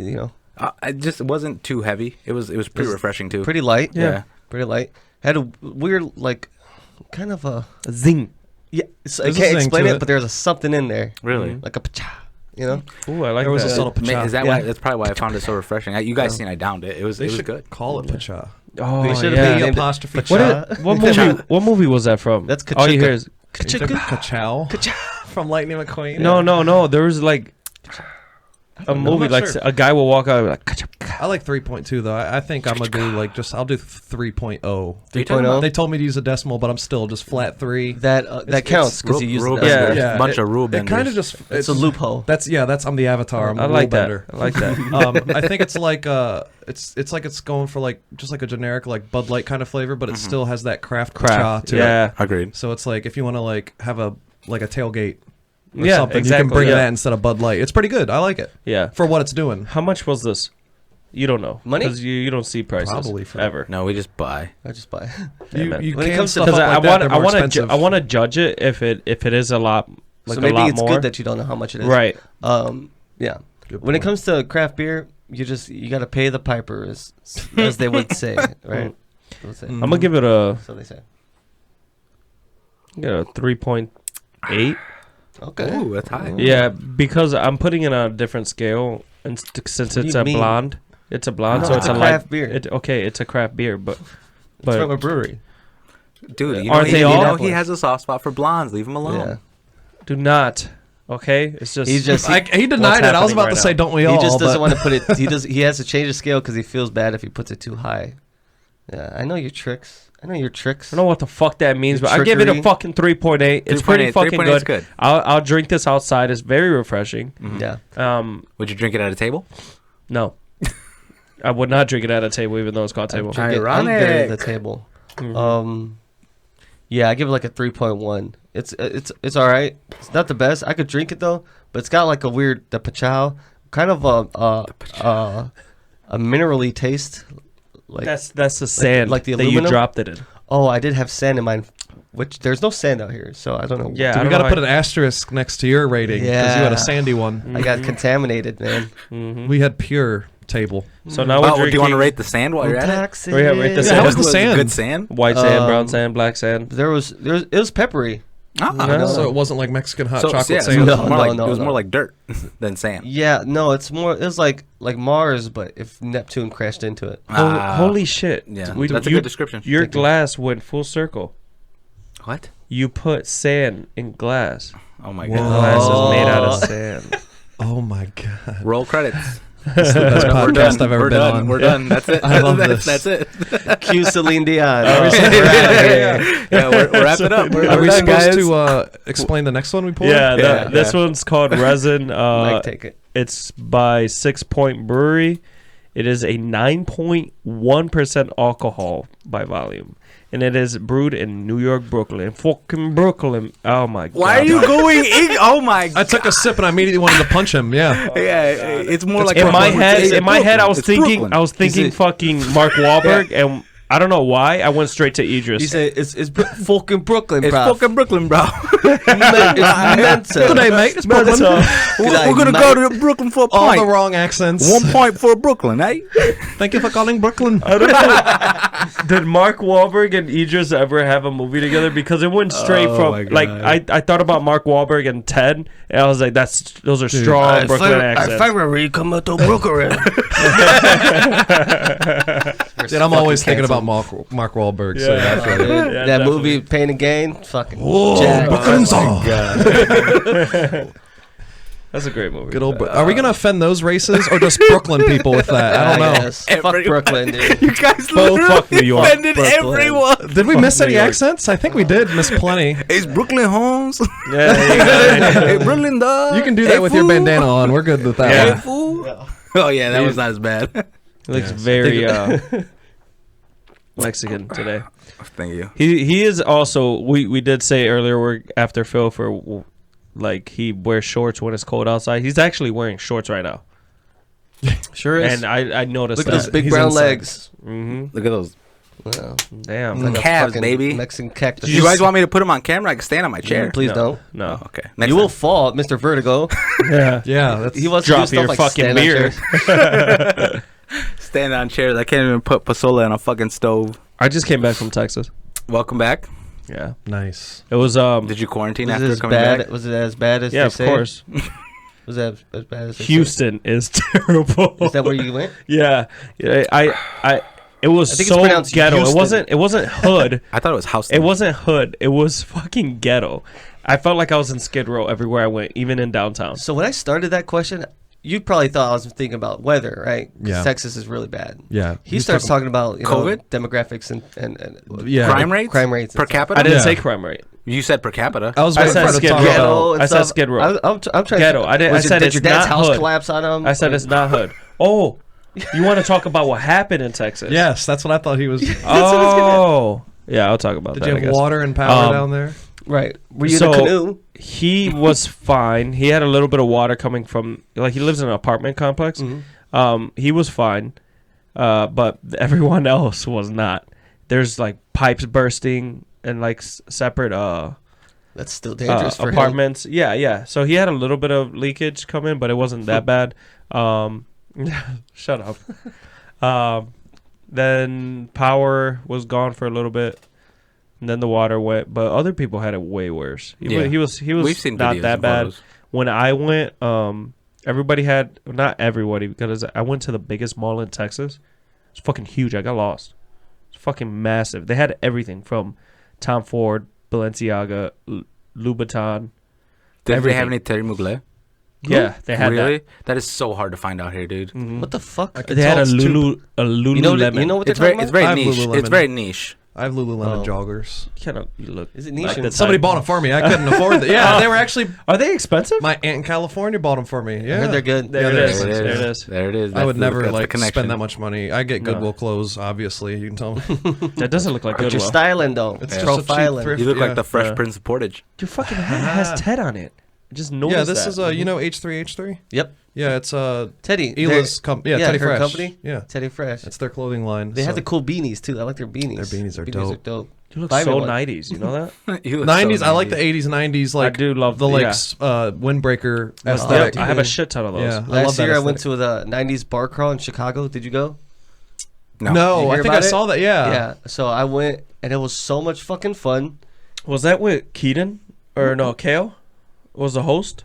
It just wasn't too heavy. It was pretty It's refreshing too. pretty light. Yeah. Pretty light. Had a weird kind of a Zing. I There's a can't zing explain to it, it. but there's a something in there, Really. like a pacha, you know. Ooh, I like There was a that. subtle pacha. Is that Yeah. why? That's probably why I found it so refreshing. You guys Yeah. seen I downed it. It was They it was should good. call it Pacha. Oh, They should've yeah. made The it apostrophe Pacha. cha. What movie? What movie was that from? That's all you Kachika. hear is Kachow from Lightning McQueen. no. There was like a I'm movie not like sure. a guy will walk out like "Kacha." I like 3.2 though. I think I'm gonna do like I'll do 3.0. 3.0. They told me to use a decimal, but I'm still just flat 3. That that counts because you used rule the Yeah. benders. Yeah, bunch it- of rule It benders. kind of just It's a loophole. That's I'm the avatar. I'm I the like rule that. bender. I like that. I think it's like it's going for like just like a generic like Bud Light kind of flavor, but it still has that craft cha to it. Yeah. Agreed. So it's like if you want to like have a tailgate or Yeah, something, you exactly, can bring yeah. that instead of Bud Light. It's pretty good. I like it Yeah. for what it's doing. How much was this? You don't know. Money? Because you don't see prices. Probably for- ever. No, we just buy. I just buy. Yeah, You man. you When it can comes to- stuff Because up like that. They're more expensive. I want to judge it if it is a lot like so a maybe lot it's more. good that you don't know how much it is. Right. Yeah. Good When it point. comes to craft beer, you got to pay the piper, as they would say, right? They would say. I'm gonna give it a So they say. 3.8. Okay. Ooh, that's high. Yeah, because I'm putting it on a different scale, and since What do it's you a mean? blonde, it's a blonde, No, so it's it's a a craft light beer. it's a craft beer, but It's from a brewery. Dude, you Aren't know, they he, you all? know he has a soft spot for blondes. Leave him alone. Yeah. do not. Okay, it's just He's just He denied it. I was happening about right to now? say, don't we he all? just doesn't but- want to put it. He has to change the scale because he feels bad if he puts it too high. Yeah, I know your tricks. I know your tricks. I don't know what the fuck that means, Your but I give it a trickery. fucking 3.8. It's pretty 3.8, fucking 3.8 is good. good. I'll drink this outside. It's very refreshing. Yeah. Would you drink it at a table? No, I would not drink it at a table, even though it's called table. Drink it Ironic. under the table. Mhm. Yeah, I give it like a 3.1. It's all right. It's not the best. I could drink it though, but it's got like a weird the pachow, kind of a minerally taste. Like That's the sand like the that you aluminum? dropped it in. oh, I did have sand in mine, which there's no sand out here, so I don't know. Yeah, I we don't got to know put how- an asterisk next to your rating because you had Yeah. a sandy one. I got contaminated, man. Mhm. We had pure table. So now we're Oh, do drinking you want to rate the sand while you're at it? Toxic. Oh, yeah, rate the Yeah, sand. how was the Was it sand? Good sand. white sand, brown Um, sand, black sand. There was it was peppery. Ah, No. So it wasn't like Mexican hot So, chocolate yeah, sand. so it was No, more no, like no, it was no. more like dirt than sand. Yeah, no, it was like Mars, but if Neptune crashed into it. Holy shit! Yeah, We- that's a you- good description. Your Thank you. glass went full circle. What? You put sand in glass. Oh my Whoa. god. Glass is made out of Oh. sand. Oh my god! Roll credits. This is the best We're podcast done. I've ever We're been done. on. We're done. That's it. I love that's, this. That's it. Cue Celine Dion. Are we Oh. supposed- Yeah, we're wrapping up. We're Are we done, supposed guys. to explain the next one we pulled? Yeah, Yeah, this yeah. one's called Resin. Mike, take it. It's by 6 Point Brewery. It is a 9.1% alcohol by volume. And it is brewed in New York, Brooklyn. Fucking Brooklyn. Oh my god. Why are you going? Oh my! I took a sip and I immediately wanted to punch him. Yeah. Yeah, it's more like in my Brooklyn. head, It's in my head, I was Brooklyn. thinking, It's I was thinking it- fucking Mark Wahlberg, and I don't know why I went straight to Idris. He said it's fucking Brooklyn, It's bro. fucking Brooklyn, bro. It's mental. Good day, mate. It's Brooklyn. We're gonna go to Brooklyn for a All pint. the wrong accents. 1 point for Brooklyn, eh? Thank you for calling Brooklyn. I don't know. Did Mark Wahlberg and Idris ever have a movie together? Because it went straight Oh from my like God. I thought about Mark Wahlberg and Ted, and I was like, those are strong Brooklyn accents. February come to Brooklyn. Dude, I'm always thinking about about Mark Wahlberg. So Yeah. yeah, I feel you. Dude, Yeah, that definitely. movie Pain and Gain, fucking Whoa, jacked. Brooklyn's on. That's a great movie. Good old. Are we gonna offend those races or just Brooklyn people with that? I don't know. Yes. Fuck Brooklyn, dude. You guys Both literally fuck New York. offended Brooklyn. everyone. Did we miss New any York. accents? I think we did miss plenty. It's Brooklyn Holmes. Yeah. Hey, Brooklyn dog. You can do that with your bandana on. We're good with that Yeah. Hey, one. fool. Oh yeah, that was not as bad. He looks very Mexican today. Thank you. He is also. We did say earlier we're after Phil for like he wears shorts when it's cold outside. He's actually wearing shorts right now, Sure is. and I noticed Look at that. those big He's brown inside. legs. hmm Look at those Wow. Damn. Like a calves, fucking baby. Mexican cactus. You guys want me to put them on camera? I can stand on my chair. Please No. don't. No. Okay. Next You will time. fall, Mr. Vertigo. Yeah. Yeah, that's He wants Drop to do your stuff like fucking stand on beer. chairs. Stand on chairs. I can't even put Pasola on a fucking stove. I just came back from Texas. Welcome back. Yeah. nice. It was Did you quarantine Was it after as coming bad? back? Was it as bad as yeah, they of say? course. Was that as bad as they say? Houston is terrible. Is that where you went? Yeah. I it was I think it's so pronounced ghetto. Houston. It wasn't hood. I thought it was house. It wasn't hood. It was fucking ghetto. I felt like I was in Skid Row everywhere I went, even in downtown. So when I started that question, you probably thought I was thinking about weather, right? 'Cause Yeah. Texas is really bad. Yeah. He starts talking about COVID? demographics and Yeah. crime rates. crime rates and per stuff. capita. I didn't Yeah. say crime rate. You said per capita. I was I waiting said for her to Skid talk Row. about. Ghetto and I said stuff. Skid Row. I'm trying. Ghetto. I didn't. I Was it said did it's your dad's not house hood. collapse on him? I said it's not hood. Oh, you want to talk about what happened in Texas? Yes, that's what I thought he was. Oh, yeah. I'll talk about Did that. you I have guess. water and power Um, down there? Right. Were you So- in a canoe? He was fine. He had a little bit of water coming from like he lives in an apartment complex. He was fine, but everyone else was not. There's like pipes bursting and like separate That's still dangerous for him. apartments. Yeah. So he had a little bit of leakage coming, but it wasn't that bad. Shut up. Then power was gone for a little bit. And then the water went, but other people had it way worse. He was We've seen not videos that and bad. photos. When I went, everybody had, not everybody, because I went to the biggest mall in Texas. It's fucking huge. I got lost. It's fucking massive. They had everything from Tom Ford, Balenciaga, Louboutin. Did they everything. have any Terry Mugler? Yeah, they had Really? That is so hard to find out here, dude. What the fuck? that. They had a Lululemon. You know what they're It's very, talking it's about? very I have niche. Lululemon. It's very niche. I have Lululemon Oh. joggers. You look. Is it niche? like in- the Somebody type- bought them for me. I couldn't afford them. Yeah, they were actually. Are they expensive? My aunt in California bought them for me. I Yeah, heard they're good. There Yeah, it they're is. expensive. There it is. There it is. I would That's never that's the like connection. spend that much money. I get No. Goodwill clothes, obviously. You can tell me. That doesn't look like But you're Goodwill. styling though. It's It's just a cheap profiling. thrift. You look Yeah. like the Fresh Yeah. Prince of Portage. Your fucking hat has Ted on it. I just noticed Yeah, this that. is you know H3H3. Yep. Yeah, it's Teddy. Ela's Teddy her Fresh. company. Yeah, Teddy Fresh. that's their clothing line. They so. have the cool beanies too. I like their beanies. Their beanies are dope. You look Buy me so one. 90s. You know that? You look 90s. so I like 90s. the 80s, 90s. Like do love the the- like yeah. windbreaker Oh, aesthetic. yeah. I have a shit ton of those. Yeah. I love Last that year I went aesthetic. to the '90s bar crawl in Chicago. Did you go? No. No, Did you I hear think I about it? saw that. Yeah. Yeah. So I went and it was so much fucking fun. Was that with Keaton? Or no, Kale? Was the host?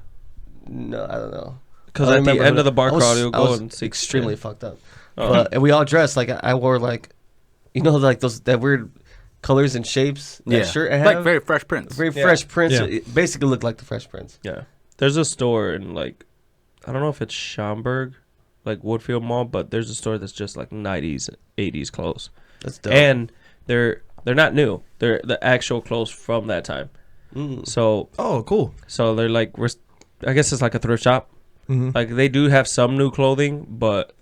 No, I don't know. Because I at the remember end who- of the bar I was- crawl, you'll I go was and see. extremely fucked up. Oh. But and we all dressed like I wore like, you know, like those that weird colors and shapes. That Yeah. shirt I have. Like very Fresh Prince. very Yeah. Fresh Prince. Yeah. It basically looked like the Fresh Prince. Yeah. There's a store in like, I don't know if it's Schaumburg, like Woodfield Mall, but there's a store that's just like 90s, 80s clothes. That's dope. And they're not new. They're the actual clothes from that time. Mm. So Oh, cool. they're like, I guess it's like a thrift shop. Mhm. Like they do have some new clothing, but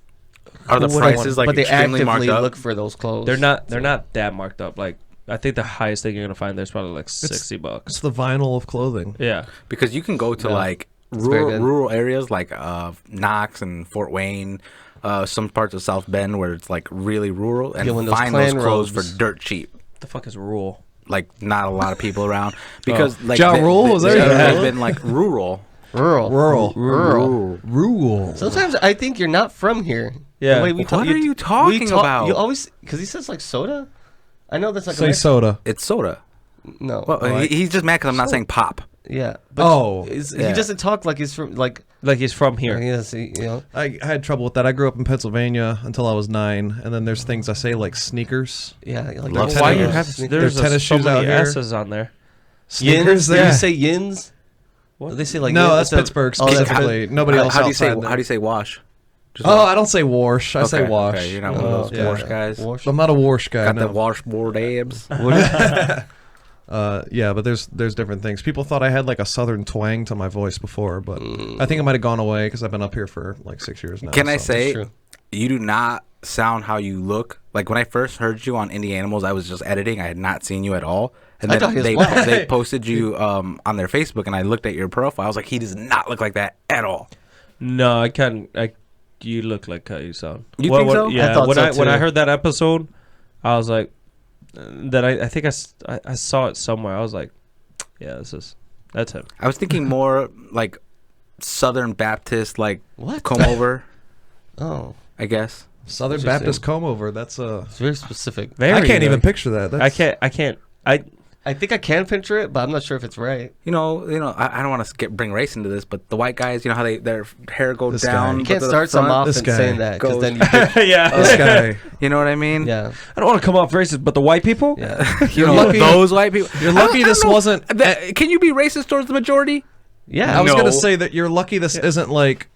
Are the Who would I prices want? like but they extremely marked actively up? look for those clothes. they're not that marked up. Like I think the highest thing you're gonna find there's probably like $60. It's the vinyl of clothing. Yeah. Because you can go to Yeah. like very good. rural areas like Knox and Fort Wayne, some parts of South Bend where it's like really rural, and Feeling those find those Klan clothes robes. for dirt cheap. The fuck is rule? Like not a lot of people around because like Ja Rule? Was there they've Ja been like rural. rural. Rural. Sometimes I think you're not from here. Yeah. The way we What talk- are you talking about? You always because he says like soda. I know that's like a Say Mex- soda. It's soda. No. Well, he's just mad because I'm not saying pop. Yeah. But Oh. he Yeah. doesn't talk like he's from like Like he's from here. Yes, you know. I had trouble with that. I grew up in Pennsylvania until I was 9, and then there's things I say like sneakers. Yeah, like Love Why you tennis. have sneakers. there's There's tennis so shoes many out here. S's on there? Yins? Did Yeah. you say yins? What? They say like No, yins? that's Pittsburgh Oh, that's specifically. Nobody else How do you say? outside there. How do you say wash? Just Oh, I don't say wash. I say okay, wash. Okay, you're not one of those yeah. wash guys. Wash. I'm not a wash guy. Got no. the washboard abs. Yeah, but there's different things. People thought I had like a southern twang to my voice before, but I think it might have gone away because I've been up here for like 6 years now. Can I so. say true. you do not sound how you look? Like when I first heard you on Indie Animals, I was just editing. I had not seen you at all. And I thought then he was black. they posted you on their Facebook, and I looked at your profile. I was like, he does not look like that at all. No, I can't. You look like how you sound. You think so? Yeah. I thought when so, when I too. heard that episode, I was like, that I think I saw it somewhere. I was like, yeah, that's him. I was thinking more like Southern Baptist, like What? comb over, Oh, I guess. Southern Interesting. Baptist comb over. That's it's very specific. Very. I can't even like- picture that. That's, I can't. I think I can picture it, but I'm not sure if it's right. You know. I don't want to bring race into this, but the white guys, you know how their hair goes This guy. down. You but can't to the start some front? off This and guy saying that because goes- then you get, yeah. This guy. You know what I mean? yeah, I don't want to come off racist, but the white people. yeah, You know, lucky- those white people. You're I don't- lucky I don't this know. wasn't. Can you be racist towards the majority? yeah. I was No. gonna say that you're lucky this isn't like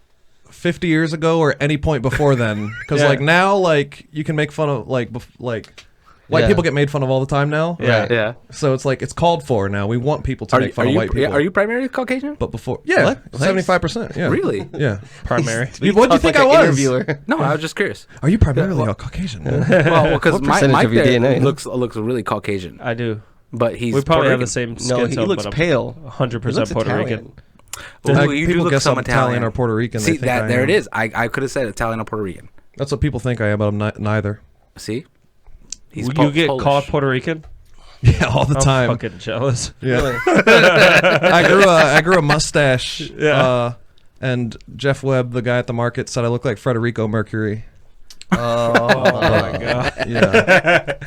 50 years ago or any point before then, because Yeah. like now, like you can make fun of like white Yeah. people get made fun of all the time now. Yeah. Yeah. So it's like it's called for now. We want people to make fun of white people. Are you primarily Caucasian? But before, yeah, What? 75%. Yeah, Really? Yeah. Primary. What do you talk think like I an was? Interviewer. No, I was just curious. Are you primarily a Caucasian? Well, because What percentage Mike of your there DNA? looks really Caucasian, I do. but he's We probably Puerto have the Rican. same skin No, he tone, looks but I'm pale. 100% He looks Puerto Italian. Rican. Ooh, you do people look guess some I'm Italian or Puerto Rican. See they think that I there am. it is. I could have said Italian or Puerto Rican. That's what people think I am, but I'm neither. See, he's Will you get Polish. called Puerto Rican? Yeah, all the I'm time. fucking jealous. Yeah. Really? I grew a mustache. Yeah. And Jeff Webb, the guy at the market, said I look like Federico Mercury. Oh, my God. Yeah.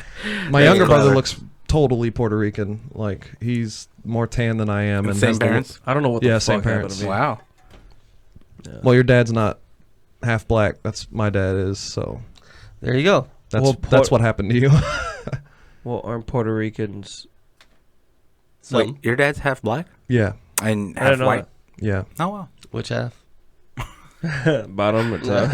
My Very younger brother clever. looks totally Puerto Rican. Like he's more tan than I am. And Same has the- parents. I don't know what Yeah, the same fuck happened parents. to me. Wow. Well, your dad's not half black. That's my dad is. So there you go. that's Well, that's what happened to you. Well, aren't Puerto Ricans? Wait, Some. your dad's half black Yeah. and I half don't know. white. Yeah. Oh wow. Which half? Bottom or top?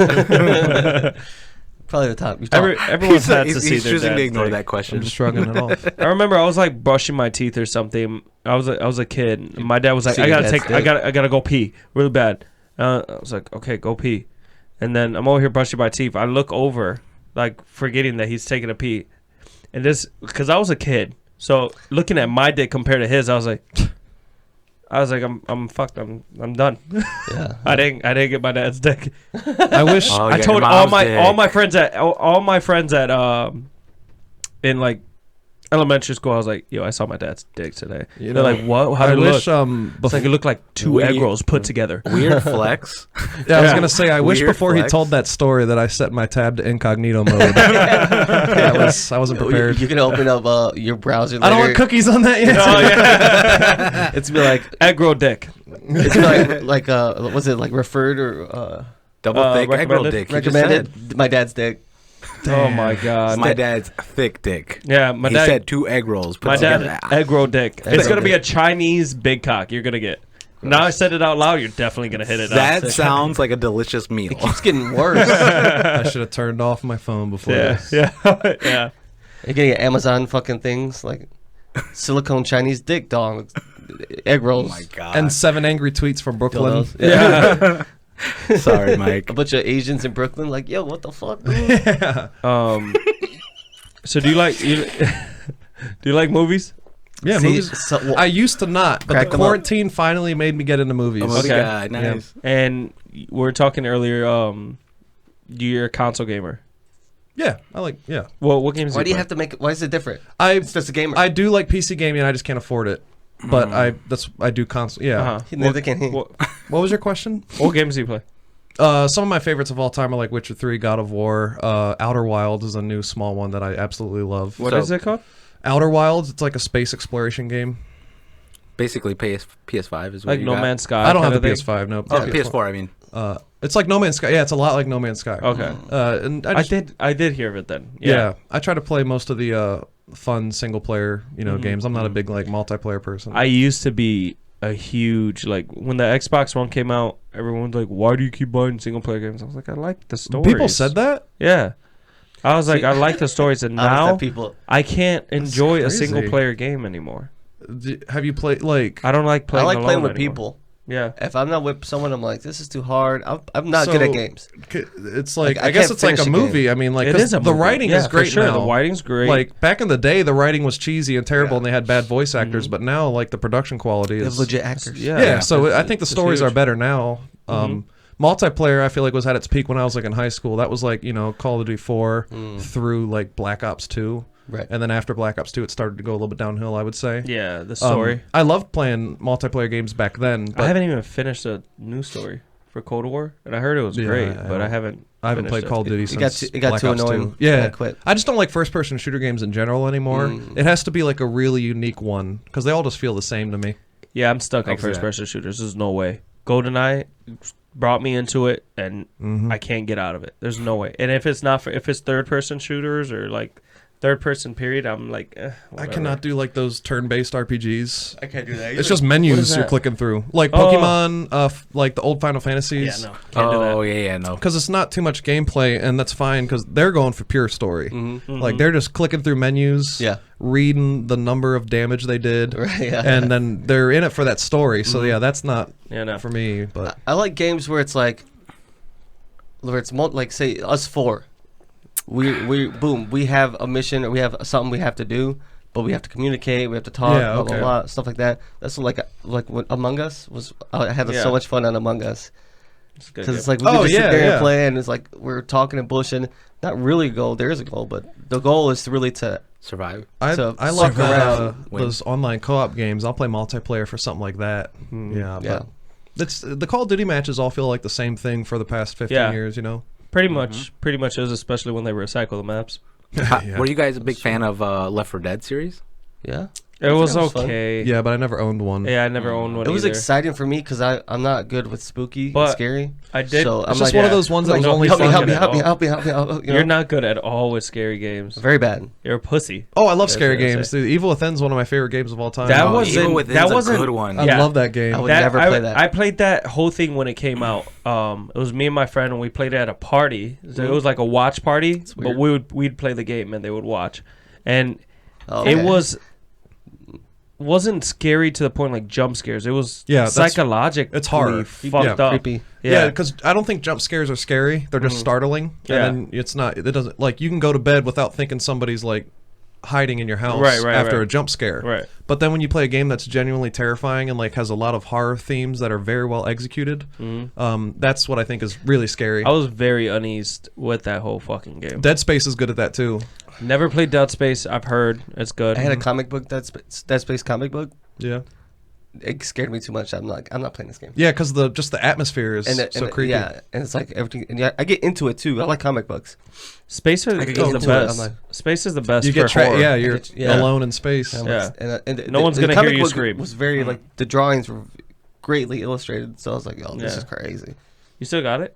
Probably the top. You Everyone has to see He's their choosing to dad's ignore dick. that I'm question. just shrugging it off. I remember I was like brushing my teeth or something. I was a kid. My dad was like, See I your gotta dad's take, I dick? gotta go pee really bad. I was like, okay, go pee. And then I'm over here brushing my teeth. I look over, like forgetting that he's taking a pee, and this because I was a kid. So looking at my dick compared to his, I was like, I'm fucked. I'm done. Yeah. I didn't get my dad's dick. I wish. Oh, you I got told your all mom's my dick. all my friends at in like elementary school. I was like, yo, I saw my dad's dick today. You They're know, like, what? How I did it wish. look? It's like it looked like two We- egg rolls put together. Weird flex. Yeah, I was gonna say. I wish Weird before he flex. told that story that I set my tab to incognito mode. I wasn't prepared. You can open up your browser. I don't later. want cookies on that yet. Oh yeah, It's be like egg roll dick. it's be like was it like referred or Double thick egg roll recommended? dick. You just said. recommended? My dad's dick. Oh my god. My dad's thick dick. Yeah, my he dad. said 2 egg rolls put My together. dad egg roll dick. Egg It's roll gonna be dick. a Chinese big cock. You're gonna get. Now I said it out loud. You're definitely gonna hit it. That out. sounds like a delicious meal. It keeps getting worse. I should have turned off my phone before Yeah, this. yeah, yeah. You're getting Amazon fucking things like silicone Chinese dick dong, egg rolls, Oh my god. And 7 angry tweets from Brooklyn. dildos. Yeah. Sorry, Mike. A bunch of Asians in Brooklyn like, yo, what the fuck, dude? So do you like do you like movies? Yeah, See, movies. so- well, I used to not, but Crack the 'em up. quarantine finally made me get into movies. Oh my Okay. god, nice. And we were talking earlier. You're a console gamer. Yeah, I like. Yeah, Well, what games? why do you play? have to make it? Why is it different? I It's just a gamer. I do like PC gaming. I just can't afford it. But I do console. Yeah. Uh-huh. Neither can he. What, What was your question? what games do you play? Some of my favorites of all time are like Witcher 3, God of War. Outer Wilds is a new small one that I absolutely love. What is it called? Outer Wilds, it's like a space exploration game. Basically, PS5 is what Like you No got. Man's Sky. I don't have kinda the thing? PS5. No. Oh, PS4. I mean, It's like No Man's Sky. Yeah, it's a lot like No Man's Sky. Okay. And I just, I did hear of it then. Yeah, I try to play most of the fun single player, games. I'm not a big like multiplayer person. I used to be a huge like when the Xbox One came out. Everyone's like, "Why do you keep buying single player games?" I was like, "I like the stories." People said that. Yeah. I was like, I like the stories, and now people. I can't enjoy a crazy. single player game anymore. Have you played like? I don't like I playing. like playing alone with anymore. people. Yeah. If I'm not with someone, I'm like, this is too hard. I'm not good at So, games. It's like Like, I I guess can't it's like a finish a game. movie. I mean, like It 'cause is a the movie. writing Yeah, is for great sure. now. The writing's great. Like back in the day, the writing was cheesy and terrible, and they had bad voice actors. But now, like the production quality They is have legit actors. Yeah, so I think the it's stories are huge. better now. Multiplayer, I feel like was at its peak when I was like in high school. That was like Call of Duty 4 through like Black Ops 2, Right. and then after Black Ops 2, it started to go a little bit downhill. I would say. Yeah, the story. I loved playing multiplayer games back then. But I haven't even finished a new story for Cold War, and I heard it was Yeah, great, I but I haven't. I haven't played finished Call of Duty It got since too- it got Black too Ops annoying, 2. Yeah, and I quit. I just don't like first-person shooter games in general anymore. It has to be like a really unique one because they all just feel the same to me. Yeah, I'm stuck on I can see that. first-person shooters. There's no way. GoldenEye brought me into it, and Mm-hmm. I can't get out of it. There's no way. And if it's not, if it's third-person shooters or like third-person period, I'm like, I whatever. cannot do like those turn-based RPGs. I can't do that. It's just What is menus you're that? clicking through, like Oh. Pokemon, like the old Final Yeah, Fantasies. no, can't do that. oh yeah, no. Because it's not too much gameplay, and that's fine because they're going for pure story. Like they're just clicking through menus, Yeah. reading the number of damage they did, Right, yeah. and then they're in it for that story. So yeah, that's not Yeah, no. for me. But I like games where it's like, like say us four, we have a mission or we have something we have to do, but we have to communicate, we have to talk, Yeah, blah blah okay. blah, stuff like that. That's like what Among Us was. I had Yeah. so much fun on Among Us It's good. because it's Yeah. like we Oh, can just yeah, sit there yeah. and play, and it's like we're talking and bullshitting. Not really a goal. There is a goal, but the goal is to really to Survive. I So, I like suck around. those online co-op games. I'll play multiplayer for something like that. Yeah, yeah. but it's the Call of Duty matches all feel like the same thing for the past 15 Yeah. years. pretty much is, especially when they recycle the maps. Yeah. Were you guys a big fan of Left 4 Dead series? Yeah. It was was fun. okay. Yeah, but I never owned one. Yeah, I never owned one. It was either. exciting for me because I'm not good with spooky and But scary. I did. So It's I'm just like, one of those ones that was no, only help me, fun. help me, at help me, all. help me, help me, help me. You're not good at all with scary games. Very bad. You're a pussy. Oh, I love That's scary what I games. say. Dude, Evil Within's one of my favorite games of all time. That Oh, wasn't- Evil Within's that a wasn't- good one. I Yeah. love that game. I would never play that. I played that whole thing when it came out. It was me and my friend, and we played it at a party. So it was like a watch party, but weird. we'd play the game and they would watch, and Oh, it okay. wasn't scary to the point like jump scares. It was Yeah, that's- psychologically it's horror. fucked Yeah. up. creepy. Yeah, because I don't think jump scares are scary. They're just startling. Yeah. And then it's not. It doesn't like you can go to bed without thinking somebody's like hiding in your house Right, after right. a jump scare. Right. But then when you play a game that's genuinely terrifying and like has a lot of horror themes that are very well executed, that's what I think is really scary. I was very uneased with that whole fucking game. Dead Space is good at that too. Never played Dead Space. I've heard it's good. I had a comic book, Dead Space comic book. Yeah. It scared me too much. I'm not playing this game. Yeah, because just the atmosphere is so creepy. Yeah, and it's like everything. And yeah, I get into it too. I like comic books. Space is I could the go into it, best. I'm like- Space is the best You for get horror. yeah, you're Yeah. alone in space. And Yeah. and No one's gonna comic hear you book scream. Was very like the drawings were greatly illustrated. So I was like, oh, this Yeah. is crazy. You still got it?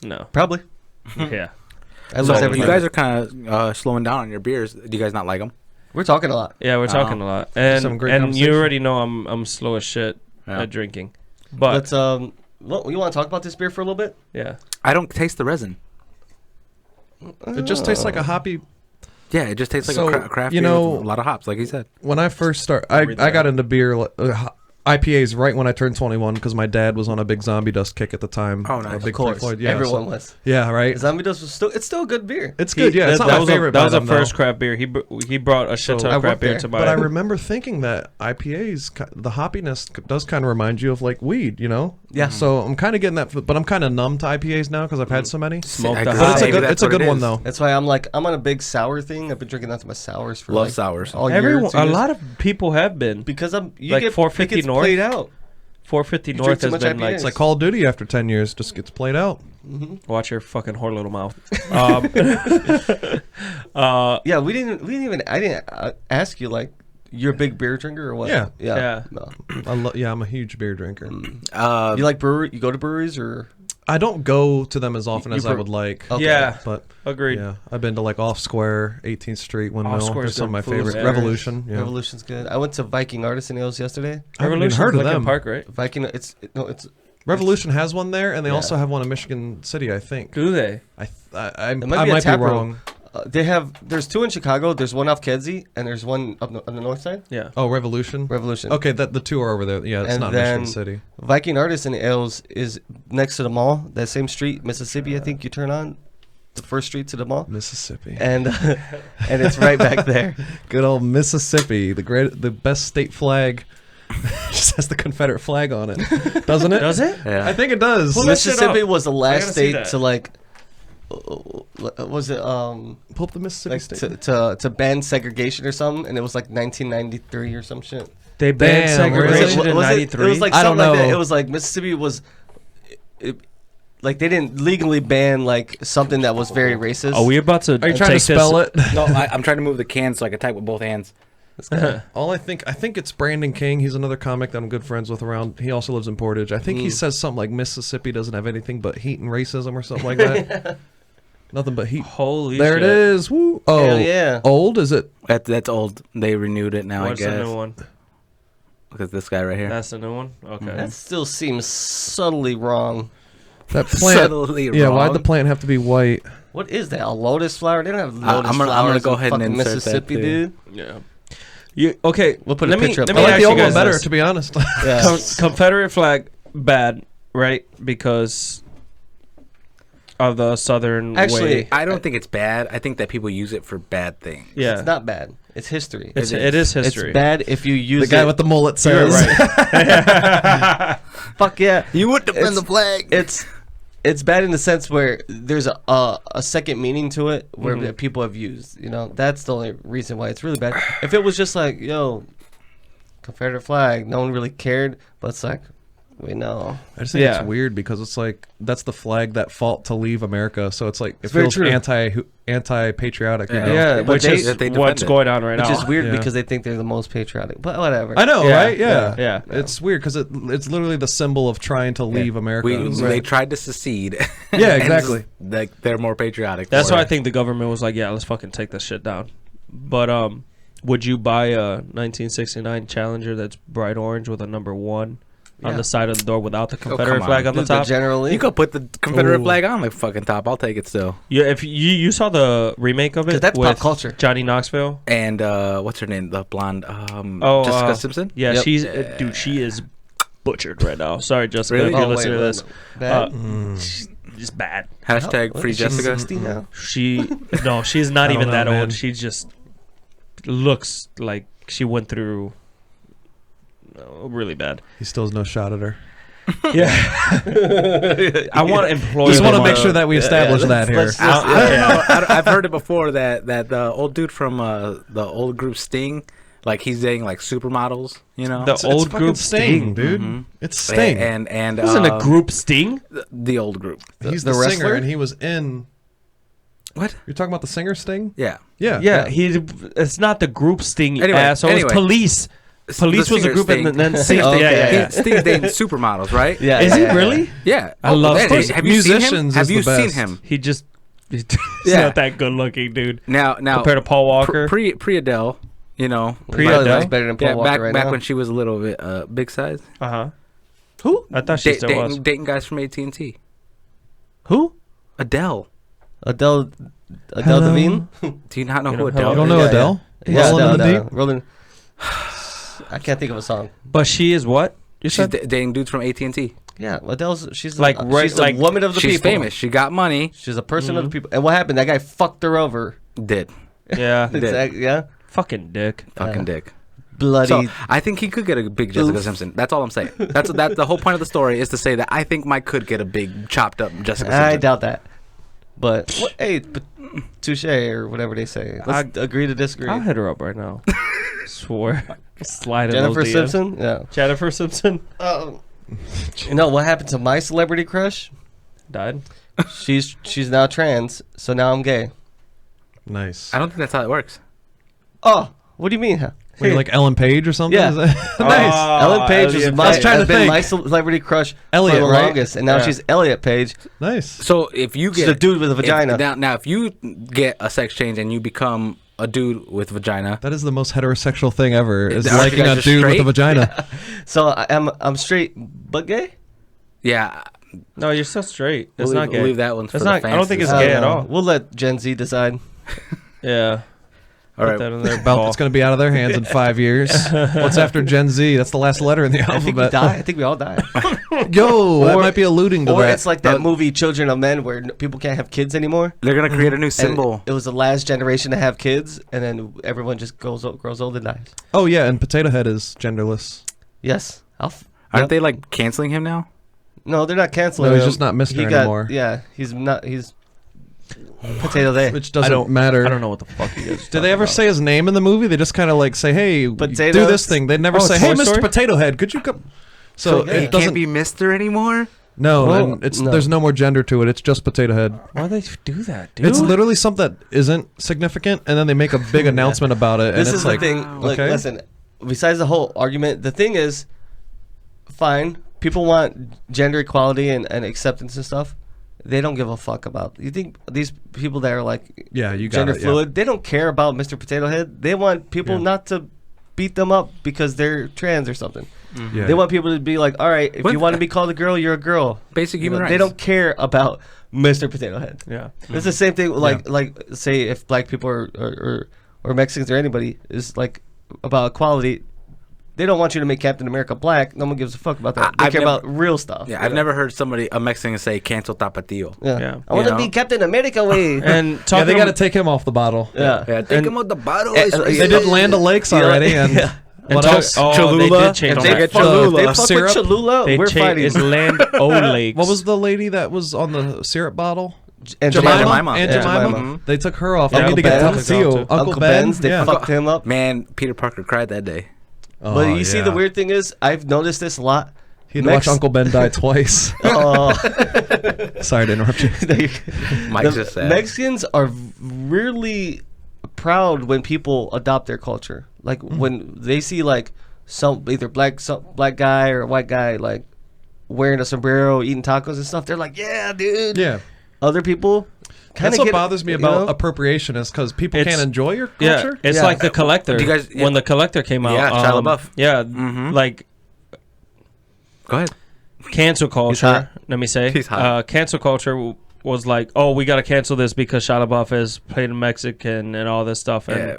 No. Probably. Yeah. I So lose you everything. guys are kind of slowing down on your beers. Do you guys not like them? We're talking a lot. Yeah, we're talking a lot, and some great you conversation. already know I'm slow as shit Yeah. at drinking, but Let's you want to talk about this beer for a little bit? yeah, I don't taste the resin. It just tastes like a hoppy. Yeah, it just tastes like So, a craft you beer know- with a lot of hops, like he said. When I first I got into beer IPAs right when I turned 21 because my dad was on a big Zombie Dust kick at the time. Oh, nice. A Of big Of course, Pink Floyd. Yeah, everyone so- was. Yeah, right. Zombie Dust was still a good beer. It's good. Yeah, it's not that my was favorite. that was by the them, first though. craft beer. He brought a shit So- ton I of craft worked beer there, to my. But I remember thinking that IPAs, the hoppiness does kind of remind you of like weed, you know? Yeah. So I'm kind of getting that, but I'm kind of numb to IPAs now because I've had so many. Smoke the Exactly. But it's a hop. good, Maybe it's a that's what good it one is. though. That's why I'm on a big sour thing. I've been drinking nothing but sours for Love like sours. all year. Everyone, 2 a years. lot of people have been. because you like get 450 it gets North? played out. 450 You North drink too has much been IPAs. like. It's like Call of Duty after 10 years just gets played out. Watch your fucking whore little mouth. Yeah, we didn't even. I didn't ask you like, You're a big beer drinker or what? Yeah. Yeah. No. I'm a huge beer drinker. You like brewery? You go to breweries or? I don't go to them as often as I would like. Okay. Yeah. But Agreed. yeah, I've been to like Off Square, 18th Street, Windmill. Square's They're some of my good. Food's favorite. very- Revolution. Yeah. Revolution's good. I went to Viking Artisan Ales yesterday. I haven't even Revolution's heard of Lincoln them. Park, right? Viking, it's Revolution has one there, and they Yeah. also have one in Michigan City, I think. Do they? I might might be a be tap room. wrong. there's two in Chicago. There's one off Kedzie and there's one up on the north side. Yeah. Oh, Revolution. Revolution. Okay, that the two are over there. Yeah, it's And not then- Michigan City. Viking Artisan Ales is next to the mall. That same street, Mississippi. I think you turn on the first street to the mall, Mississippi. and and it's right back there. Good old Mississippi, the best state flag. Just has the Confederate flag on it, doesn't it? Does it? Yeah. I think it does. Pull that shit Mississippi up. was the I last gotta see state that. to like. Was it Pull up the Mississippi like state. to ban segregation or something? And it was like 1993 or some shit. They banned Damn, really? segregation in Was it '93. was like I don't something like that. know. It was like Mississippi was. Like they didn't legally ban like something that was very racist. Are we about to? Are you trying to take spell this? it? No, I'm trying to move the can so I can type with both hands. All I think it's Brandon King. He's another comic that I'm good friends with around. He also lives in Portage. I think he says something like Mississippi doesn't have anything but heat and racism or something like that. Nothing but heat. Holy There shit. it is. Woo. Oh, Hell yeah. Old is it? That's old. They renewed it now, What's I the guess. new one? Look at this guy right here. That's the new one. Okay. That still seems subtly wrong. That plant. Subtly Yeah, wrong. why'd the plant have to be white? What is that? A lotus flower? They don't have I'm lotus gonna flowers go in ahead and fucking insert that Mississippi, too. dude. Yeah. You okay? We'll put a let me, picture up Let there. me I like ask the you old one guys better, this. to be honest. Yeah. Confederate flag bad, right? Because of the Southern Actually, way. I don't think it's bad. I think that people use it for bad things. Yeah, It's not bad. It's history. it is history. It's bad if you use The guy it. with the mullet You're says. right. Fuck yeah. You would defend It's- the flag. It's bad in the sense where there's a second meaning to it where Mm-hmm. that people have used. You know, that's the only reason why it's really bad. If it was just like, yo, Confederate flag, no one really cared. But it's like, we know. I just think Yeah. it's weird because it's like that's the flag that fought to leave America, so it's like it very feels true. anti patriotic. Yeah. Yeah, But which they- is that they what's defend it. going on right Which now. is weird Yeah. because they think they're the most patriotic. But whatever. I know, Yeah, right? Yeah. yeah. It's weird because it's literally the symbol of trying to leave America. They tried to secede. Yeah, And exactly. like they're more patriotic. That's for why I it. think the government was like, yeah, let's fucking take this shit down. But would you buy a 1969 Challenger that's bright orange with a number 1 on Yeah. the side of the door without the come Confederate on. flag on the Dude, top? generally. You could put the Confederate Ooh. flag on my fucking top. I'll take it still. Yeah, if you saw the remake of 'Cause it, that's pop with culture. Johnny Knoxville. And what's her name? The blonde. Oh, Jessica Simpson. Yeah, Yep. she's dude. She is butchered right now. Sorry, Jessica, Really? if you're Oh, wait, listening to wait, this. bad? She's just bad. Hashtag What free is she, Jessica. 60 now? She no, she's not I even don't that know, man. old. She just looks like she went through really bad. He still has no shot at her. Yeah, I want to employ. Just want to them make on- sure that we establish that here. let's- I don't Yeah. know. I've heard it before that the old dude from the old group Sting, like he's dating like supermodels. You know, The It's old fucking group Sting, Sting. dude. It's Sting. and Wasn't a group Sting? the old group. He's the the, wrestler? singer, and he was in. What? You're talking about the singer Sting? Yeah. Yeah. Yeah, it's not the group Sting. Anyway, asshole. anyway. It's Police. Police The was a singer group, and Sting. then Sting. Okay. Yeah. Sting's dating supermodels, right? Yeah. Is yeah, he yeah, really? Yeah. I love Hey, Sting. have you seen him? Musicians Have is you the seen best. him? He's Yeah. not that good looking, dude. Now Compared to Paul Walker. pre Adele, you know, He Pre- probably Adele? looks better than Paul yeah, Walker back right back now. when she was a little bit big size. Who? I thought she still was. Dating guys from AT&T. Who? Adele. Adele Devine. Do you not know You who don't Adele You is? don't know Yeah, Adele? Yeah, Rolling in the Adele. Deep? Rolling. I can't think of a song. But she is what? You She's said dating dudes from AT&T. Yeah, Adele's she's Like, right- she's the like- woman of the She's people. famous. She got money. She's a person of the people. And what happened? That guy fucked her over. Did. yeah. Did. Exactly. Yeah. Fucking dick. Fucking dick. Bloody. So I think he could get a big Jessica Oof. Simpson. That's all I'm saying. That's the whole point of the story is to say that I think Mike could get a big chopped up Jessica I Simpson. doubt that. But hey, but touche or whatever they say. Let's agree to disagree. I'll hit her up right now. Swear. Slide in Jennifer those DMs. Simpson. Yeah. Jennifer Simpson You know what happened to my celebrity crush? died. She's now trans, so now I'm gay. Nice. I don't think that's how it works. Oh, what do you mean? Huh? Wait, like Ellen Page or something? Yeah. Is that- nice. Ellen Page Elliot was Page. has been my celebrity crush Elliot, for the right? longest, and now Yeah. she's Elliot Page. Nice. So if you She's get a dude with a vagina. now, if you get a sex change and you become a dude with vagina, That is the most heterosexual thing ever. Is Are you liking guys a just dude with straight? a vagina. So I'm straight but gay. yeah, No, you're still straight. It's we'll not leave, gay. we'll leave that one. It's for not- The I don't think fans it's to gay decide. at all. We'll let Gen Z decide. Yeah. All Put right. that in their Well, ball. it's going to be out of their hands in 5 years. What's after Gen Z? That's the last letter in the I think we alphabet. die. I think we all die. Yo, that Or- might be alluding to Or that. it's like that movie Children of Men where people can't have kids anymore. They're gonna create a new And symbol. it was the last generation to have kids, and then everyone just grows old and dies. Oh yeah, and Potato Head is genderless. Yes. Aren't they like canceling him now? No, they're not canceling No, he's him. just not Mr. He anymore. Yeah, he's not. He's Potato Day. Which doesn't matter. I don't know what the fuck he is. Did they ever say his name in the movie? They just kind of like say, "Hey, Potato- do this thing." They never Oh, say, Toy "Hey, Mr. Story? Potato Head, could you come?" So yeah. He it doesn't. can't be Mister anymore. No, Well, and it's no. there's no more gender to it. It's just Potato Head. Why they do that, dude? It's literally something that isn't significant, and then they make a big announcement about it, and This it's is like, the thing. Like, okay. listen. Besides the whole argument, the thing is, fine. People want gender equality and acceptance and stuff. They don't give a fuck about. You think these people that are like Yeah, you got gender it, yeah. fluid? They don't care about Mr. Potato Head. They want people Yeah. not to beat them up because they're trans or something. Yeah. They want people to be like, all right, if What you want to be called a girl, you're a girl. Basic human They rights. don't care about Mr. Potato Head. Yeah. It's the same thing. Like say if black people or Mexicans or anybody is like about equality. They don't want you to make Captain America black. No one gives a fuck about that. They I've care never- about real stuff. Yeah, I've never heard a Mexican say "cancel Tapatio." Yeah. Yeah. I want You to know? be Captain America way. And yeah, talking they got to about- take him off the bottle. yeah. Yeah, take And- him out the bottle. They They did Land O'Lakes already, and yeah. and what talk- else? Oh, Cholula? they did change If all they get that. fuck, Cholula. if they fuck Syrup? with Cholula, They we're changed fighting. is Land O'Lakes. What was the lady that was on the syrup bottle? And Jemima. Aunt Yeah. Jemima. Jemima. They took her off. Yeah, I need to get Uncle Ben. Tapatio. Uncle Ben's, they yeah. fucked him up. Man, Peter Parker cried that day. Oh, But you see, the yeah. weird thing is, I've noticed this a lot. He'd watch Uncle Ben die twice. Oh. Sorry to interrupt you. Mike's The just sad. Mexicans are really proud when people adopt their culture. Like when they see like some either black guy or a white guy like wearing a sombrero, eating tacos and stuff. They're like, yeah, dude. Yeah. Other people kind That's of what bothers me about you know? appropriation is because people It's- can't enjoy your Yeah, culture. it's Yeah. like the Collector. Do you guys- when the Collector came out, Yeah, Shia LaBeouf. Yeah, Mhm. like Go ahead. cancel culture. hot. Let me say, He's hot. cancel culture was like, oh, we gotta cancel this because Shia LaBeouf is playing Mexican and all this stuff, and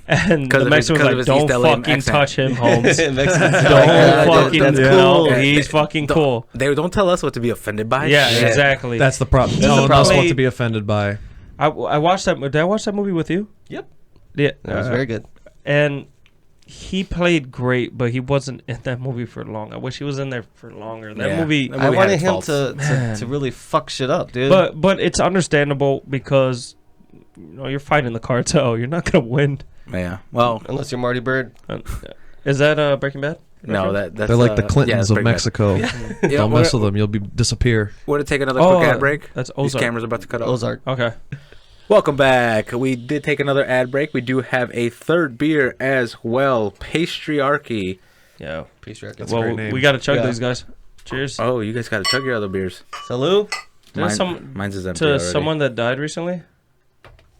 and 'Cause the of Mexican his- 'cause of was like, his don't East LA fucking accent. touch him, Holmes. Mexicans Don't are like, "Yeah, fucking that's no, cool." Yeah, he's fucking cool. They don't tell us what to be offended by. Yeah, Shit. exactly. That's the problem. the Telling us what problem. to be offended by. I watched that. Did I watch that movie with you? Yep. Yeah, That was very good. and he played great, but he wasn't in that movie for long. I wish he was in there for longer. That Yeah. movie, That I movie had wanted its him faults. to really fuck shit up, dude. but it's understandable because you're fighting the cartel. You're not gonna win. Yeah. Well, unless you're Marty Bird. Is that Breaking Bad? no, that's They're like the yeah, Clintons that's of pretty bad. Mexico. Yeah, Don't we're, mess with them. You'll disappear. we're gonna take another Oh, quick ad break. that's These Ozark. cameras are about to cut off. Ozark. Okay. Welcome back. We did take another ad break. We do have a third beer as well, Pastryarchy. Yeah. Peace records. a Well, great name. we gotta chug Yeah. these guys. Cheers. Oh, you guys gotta chug your other beers. Salute. There's some Mine's is empty to already. someone that died recently.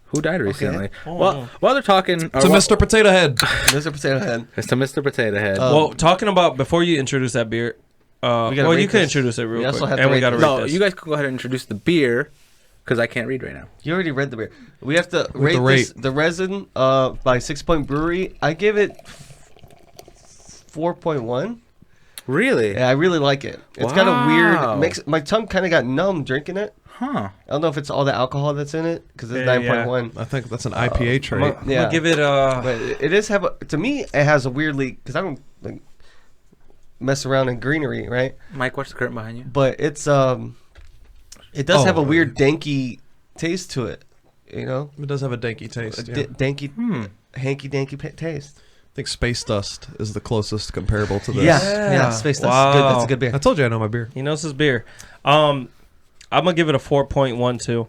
Who died recently. Oh. Well, while they're talking, To Mr. Potato Head. Mr. Potato Head. It's to Mr. Potato Head. Well, talking about before you introduce that beer. We gotta Well, rate you can this. introduce it real We also quick, have to and we rate gotta this. rate no, this. you guys can go ahead and introduce the beer because I can't read right now. You already read the beer. We have to rate, to this, rate. the resin by 6 Point Brewery. I give it 4.1. Really? Yeah, I really like it. It's got a weird Wow. mix. My tongue kind of got numb drinking it. Huh. I don't know if it's all the alcohol that's in it because it's Yeah, 9.1. I think that's an IPA I'm trait. gonna, I'm Yeah. gonna give it But it is have a, to me it has a weirdly because I don't like mess around in greenery, right? Mike, watch the curtain behind you. But it's it does have a Oh. weird danky taste to it, you know, It does have a danky taste. Yeah. danky, hanky danky taste. I think Space Dust is the closest comparable to this. Yeah, space. That's Wow. good. That's a good beer. I told you I know my beer. He knows his beer. I'm gonna give it a 4.12.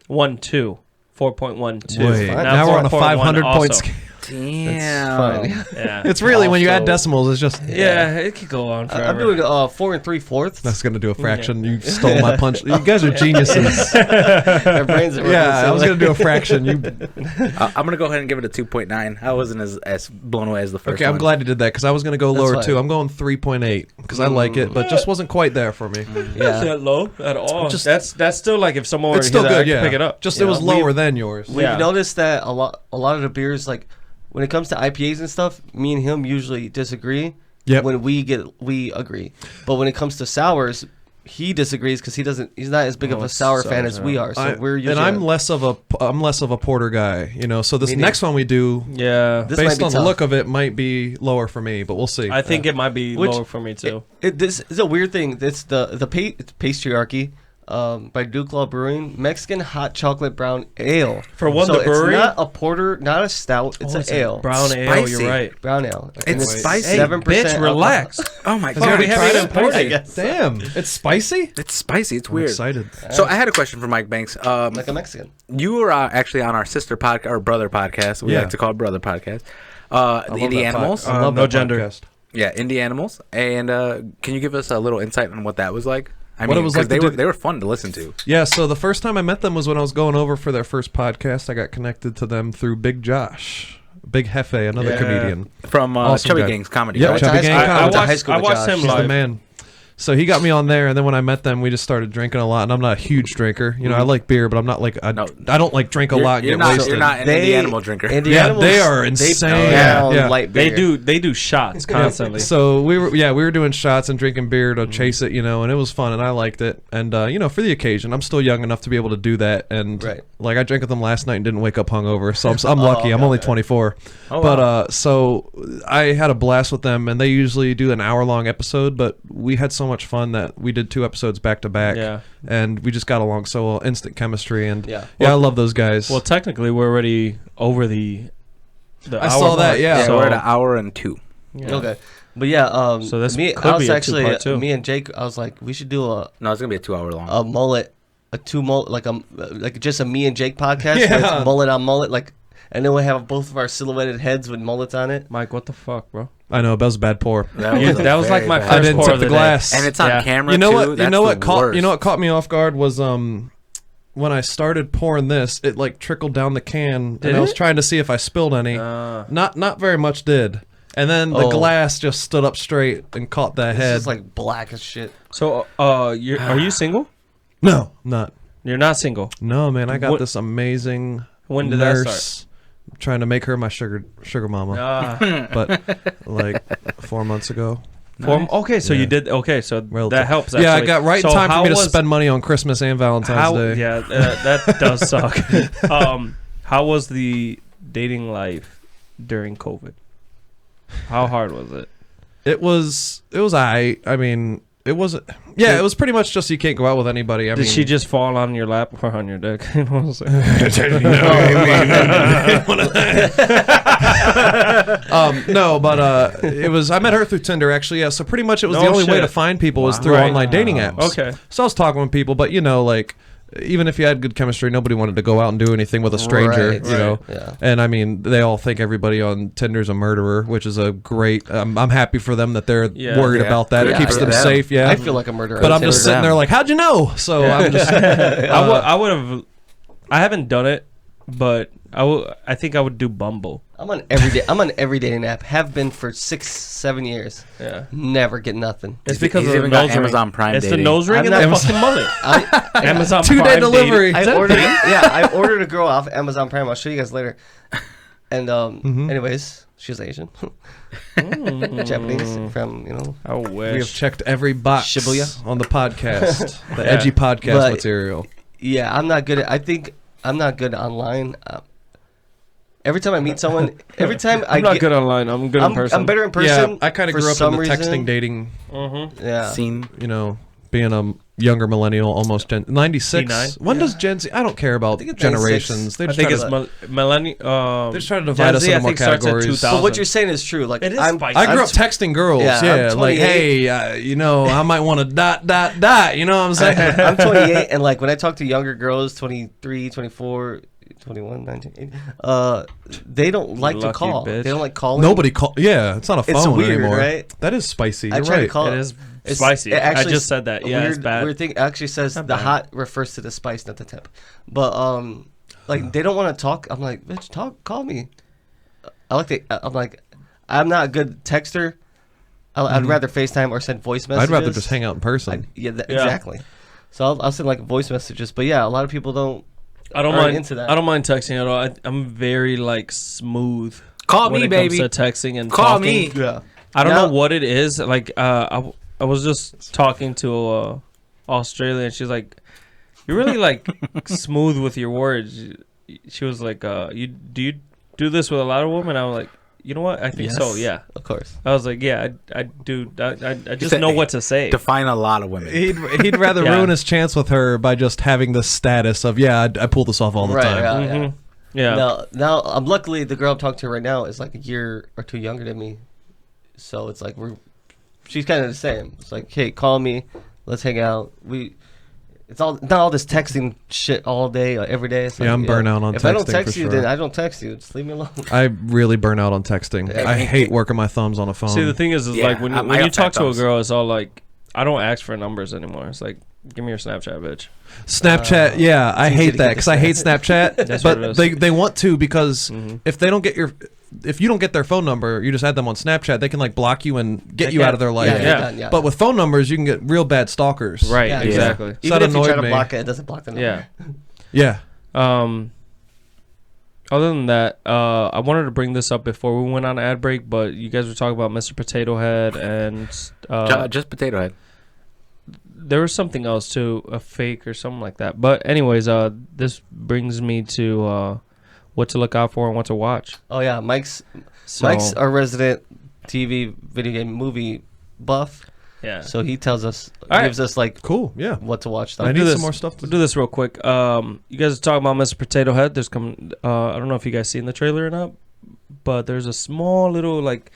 4.12. Wait, fine. now we're on a 500 point also. scale. Damn. fine. Yeah. It's really when you add Also- decimals, it's just Yeah, it could go on forever. I'm doing 4 3/4. that's gonna do a fraction. You stole my punch. You guys are geniuses. My brains are Yeah, I was gonna do a fraction. You I'm gonna go ahead and give it a 2.9. I wasn't as blown away as the first okay? one. I'm glad you did that because I was gonna go That's lower fine. too. I'm going 3.8 because I like it, but just wasn't quite there for me. That's Yeah. not low at all. Just- That's still like if someone were It's to still hit that, I good. could Yeah, pick it up. Just Yeah. it was lower than yours. We've Yeah. noticed that a lot of the beers, like when it comes to IPAs and stuff, me and him usually disagree. Yep. When we agree, but when it comes to sours, he disagrees because he's not as big of a sour fan sours, as we are. So we're usually and I'm less of a porter guy, you know. So this Me next one we do, Yeah, This might based be on the tough. look of it, might be lower for me, but we'll see. I think it might be Which- lower for me too. This is a weird thing. It's it's Patriarchy. By Duke Law Brewing, Mexican hot chocolate brown ale. For one, so the brewery? it's not a porter, not a stout. It's an ale, Brown ale. Spicy. You're right. brown ale. It's spicy. Hey, 7% bitch, alcohol. relax. Oh my Has he god, already we haven't tried even it? poured I it. guess. Damn, it's spicy. it's spicy. It's I'm weird. excited. So I had a question for Mike Banks. Like a Mexican. You were actually on our sister podcast or brother podcast. We Yeah. like to call it brother podcast. I The love Indie that Animals. I love no that gender. podcast. Yeah, Indie Animals. And can you give us a little insight on what that was like? I What mean, it was 'cause like they to were do- they were fun to listen to. Yeah, so the first time I met them was when I was going over for their first podcast. I got connected to them through Big Josh, Big Hefe, another Yeah. comedian. From Awesome Chubby guy. Gang's comedy. Yeah, right? Chubby Gang I Comedy. went to high watched, school I with watched Josh. him He's the live. man. So he got me on there, and then when I met them, we just started drinking a lot. And I'm not a huge drinker. You know, I like beer, but I'm not like I don't like drink a lot and You're get not, wasted. you're not an Indie Animal drinker. Indie Yeah, Animals, they are insane. pound Yeah. light They beer. do shots constantly. So we were doing shots and drinking beer to chase it, you know, and it was fun and I liked it. And you know, for the occasion, I'm still young enough to be able to do that. And Right. like I drank with them last night and didn't wake up hungover, so I'm lucky. I'm only 24. Oh, but wow. so I had a blast with them, and they usually do an hour-long episode, but we had so much fun that we did 2 episodes back to back. Yeah. And we just got along so well, instant chemistry, and Yeah. I love those guys. Well, technically, we're already over the I hour saw that, mark, yeah. Yeah, so, we're at an hour and 2. yeah. Okay. But yeah, So this me, could I was be a actually two-part too. me and Jake. I was like, we should do No, it's gonna be a 2 hour long. a mullet, like just a me and Jake podcast. Yeah. Where it's mullet on mullet, like, and then we have both of our silhouetted heads with mullets on it. Mike, what the fuck, bro? I know, that was a bad pour. That was like my very I first didn't pour tip of the the glass. and it's on Yeah. camera You know too. what? That's You know the what caught? worst. You know what caught me off guard was when I started pouring this, it like trickled down the can, Did and I was it? trying to see if I spilled any. Not very much did. And then the Oh. glass just stood up straight and caught that It's head. just like black as shit. So, are you single? no, not. You're not single. No, man. I got What- this amazing When did that nurse start? trying to make her my sugar mama, Ah, but like 4 months ago. okay, so Yeah. you did. Okay, so Relative. that helps. Yeah, I actually. got right So in time for how me to was- spend money on Christmas and Valentine's Day. Yeah, that does suck. How was the dating life during COVID? How hard was it? It was I mean, it wasn't. Yeah, it was pretty much just you can't go out with anybody. I Did mean, she just fall on your lap or on your dick? You know what I'm saying? no, but it was. I met her through Tinder actually. Yeah, so pretty much it was No the only way shit. to find people was through Right. online dating apps. Okay. So I was talking with people, but you know, like even if you had good chemistry, nobody wanted to go out and do anything with a stranger. Right, you know. Yeah. And I mean, they all think everybody on Tinder's a murderer, which is a great. I'm happy for them that they're Yeah. worried Yeah. about that. Yeah, It keeps for them them. safe. Yeah. I feel like a murderer. but I'm Tinder just sitting them. there like, how'd you know? So I'm just. I would have. I haven't done it, but I think I would do Bumble. I'm on every dating app. Have been for 6-7 years. Yeah. Never get nothing. It's because he's of the even got nose ring. Amazon Prime It's the dating. nose ring I'm and not- that fucking mullet. Amazon 2-day Prime delivery. dating. I ordered. Yeah, I ordered a girl off Amazon Prime. I'll show you guys later. And anyways, she's Asian, Japanese from I We have wish. checked every box Shibuya? on the podcast, the Yeah. edgy podcast But- material. Yeah, I'm not good at. I think I'm not good online. Every time I meet someone, every time I'm not get, good online. I'm good in person. I'm better in person. Yeah, I kind of for grew up some in the reason. texting dating, Yeah. Scene. you know, being a younger millennial, almost 96. C9? When does Gen Z? I don't care about think it's generations. They I just think try it's to, millennial. they're just trying to divide us into more categories. But what you're saying is true. Like It is I'm, spicy. I grew I'm up texting girls. Yeah, Yeah, I'm like, 28. hey, you know, I might want to ... You know what I'm saying? I'm 28, and like when I talk to younger girls, 23, 24, 21, 19, 18. They don't like to lucky call. bitch. They don't like calling. Nobody call. Yeah, it's not a phone It's weird, anymore. right? That is spicy. I You're tried to right. call It is It's- spicy. it I actually just said that. Yeah, it's bad. Weird thing actually says Not the bad. hot refers to the spice, not the temp. But like they don't want to talk. I'm like, bitch, call me. I'm like, I'm not a good texter. I'd rather FaceTime or send voice messages. I'd rather just hang out in person. Yeah, Yeah. exactly. So I'll send like voice messages. But yeah, a lot of people don't. I don't are mind into that. I don't mind texting at all. I'm very like smooth. Call when me, it baby. comes to texting and Call talking. me. Yeah. I don't Now- know what it is. Like I was just talking to Australia, and she's like, "You're really like smooth with your words." She was like, "You do this with a lot of women?" I was like, "You know what? I think so. Yes. Yeah." Of course. I was like, "Yeah, I do. I just said- know what to say." Define a lot of women. He'd rather Yeah. ruin his chance with her by just having the status of I pull this off all the Right, time. yeah, yeah. Mhm. Yeah. Now, luckily the girl I'm talking to right now is like a year or two younger than me, so it's like she's kind of the same. It's like, hey, call me, let's hang out. It's not all this texting shit all day, every day. It's Yeah, I'm burnt out on If I don't texting text for you, sure. then I don't text you. Just leave me alone. I really burn out on texting. Yeah. I hate working my thumbs on a phone. See, the thing is Yeah, like when I you got talk fat to a thumbs. girl, it's all like, I don't ask for numbers anymore. It's like, give me your Snapchat, bitch. Snapchat, yeah, I it's easy hate to that get because the I hate Snapchat. That's what it But is. they want to because Mhm. if they don't get if you don't get their phone number, you just add them on Snapchat. They can like block you and get you out of their life. Yeah, Yeah. done, yeah. But with phone numbers, you can get real bad stalkers. Right. Yeah, Exactly. So even that if you try annoyed to me. block it, it doesn't block the number. Yeah. Yeah. Other than that, I wanted to bring this up before we went on ad break, but you guys were talking about Mr. Potato Head, and Just Potato Head. there was something else too, a fake or something like that. But anyways, this brings me to what to look out for and what to watch. Oh yeah, Mike's So, our resident TV, video game, movie buff. yeah. So he tells us, All right. gives us like Cool. Yeah. what to watch. I Stuff. need do some this. more stuff. We'll do this real quick. You guys are talking about Mr. Potato Head. There's coming. I don't know if you guys seen the trailer or not, but there's a small little like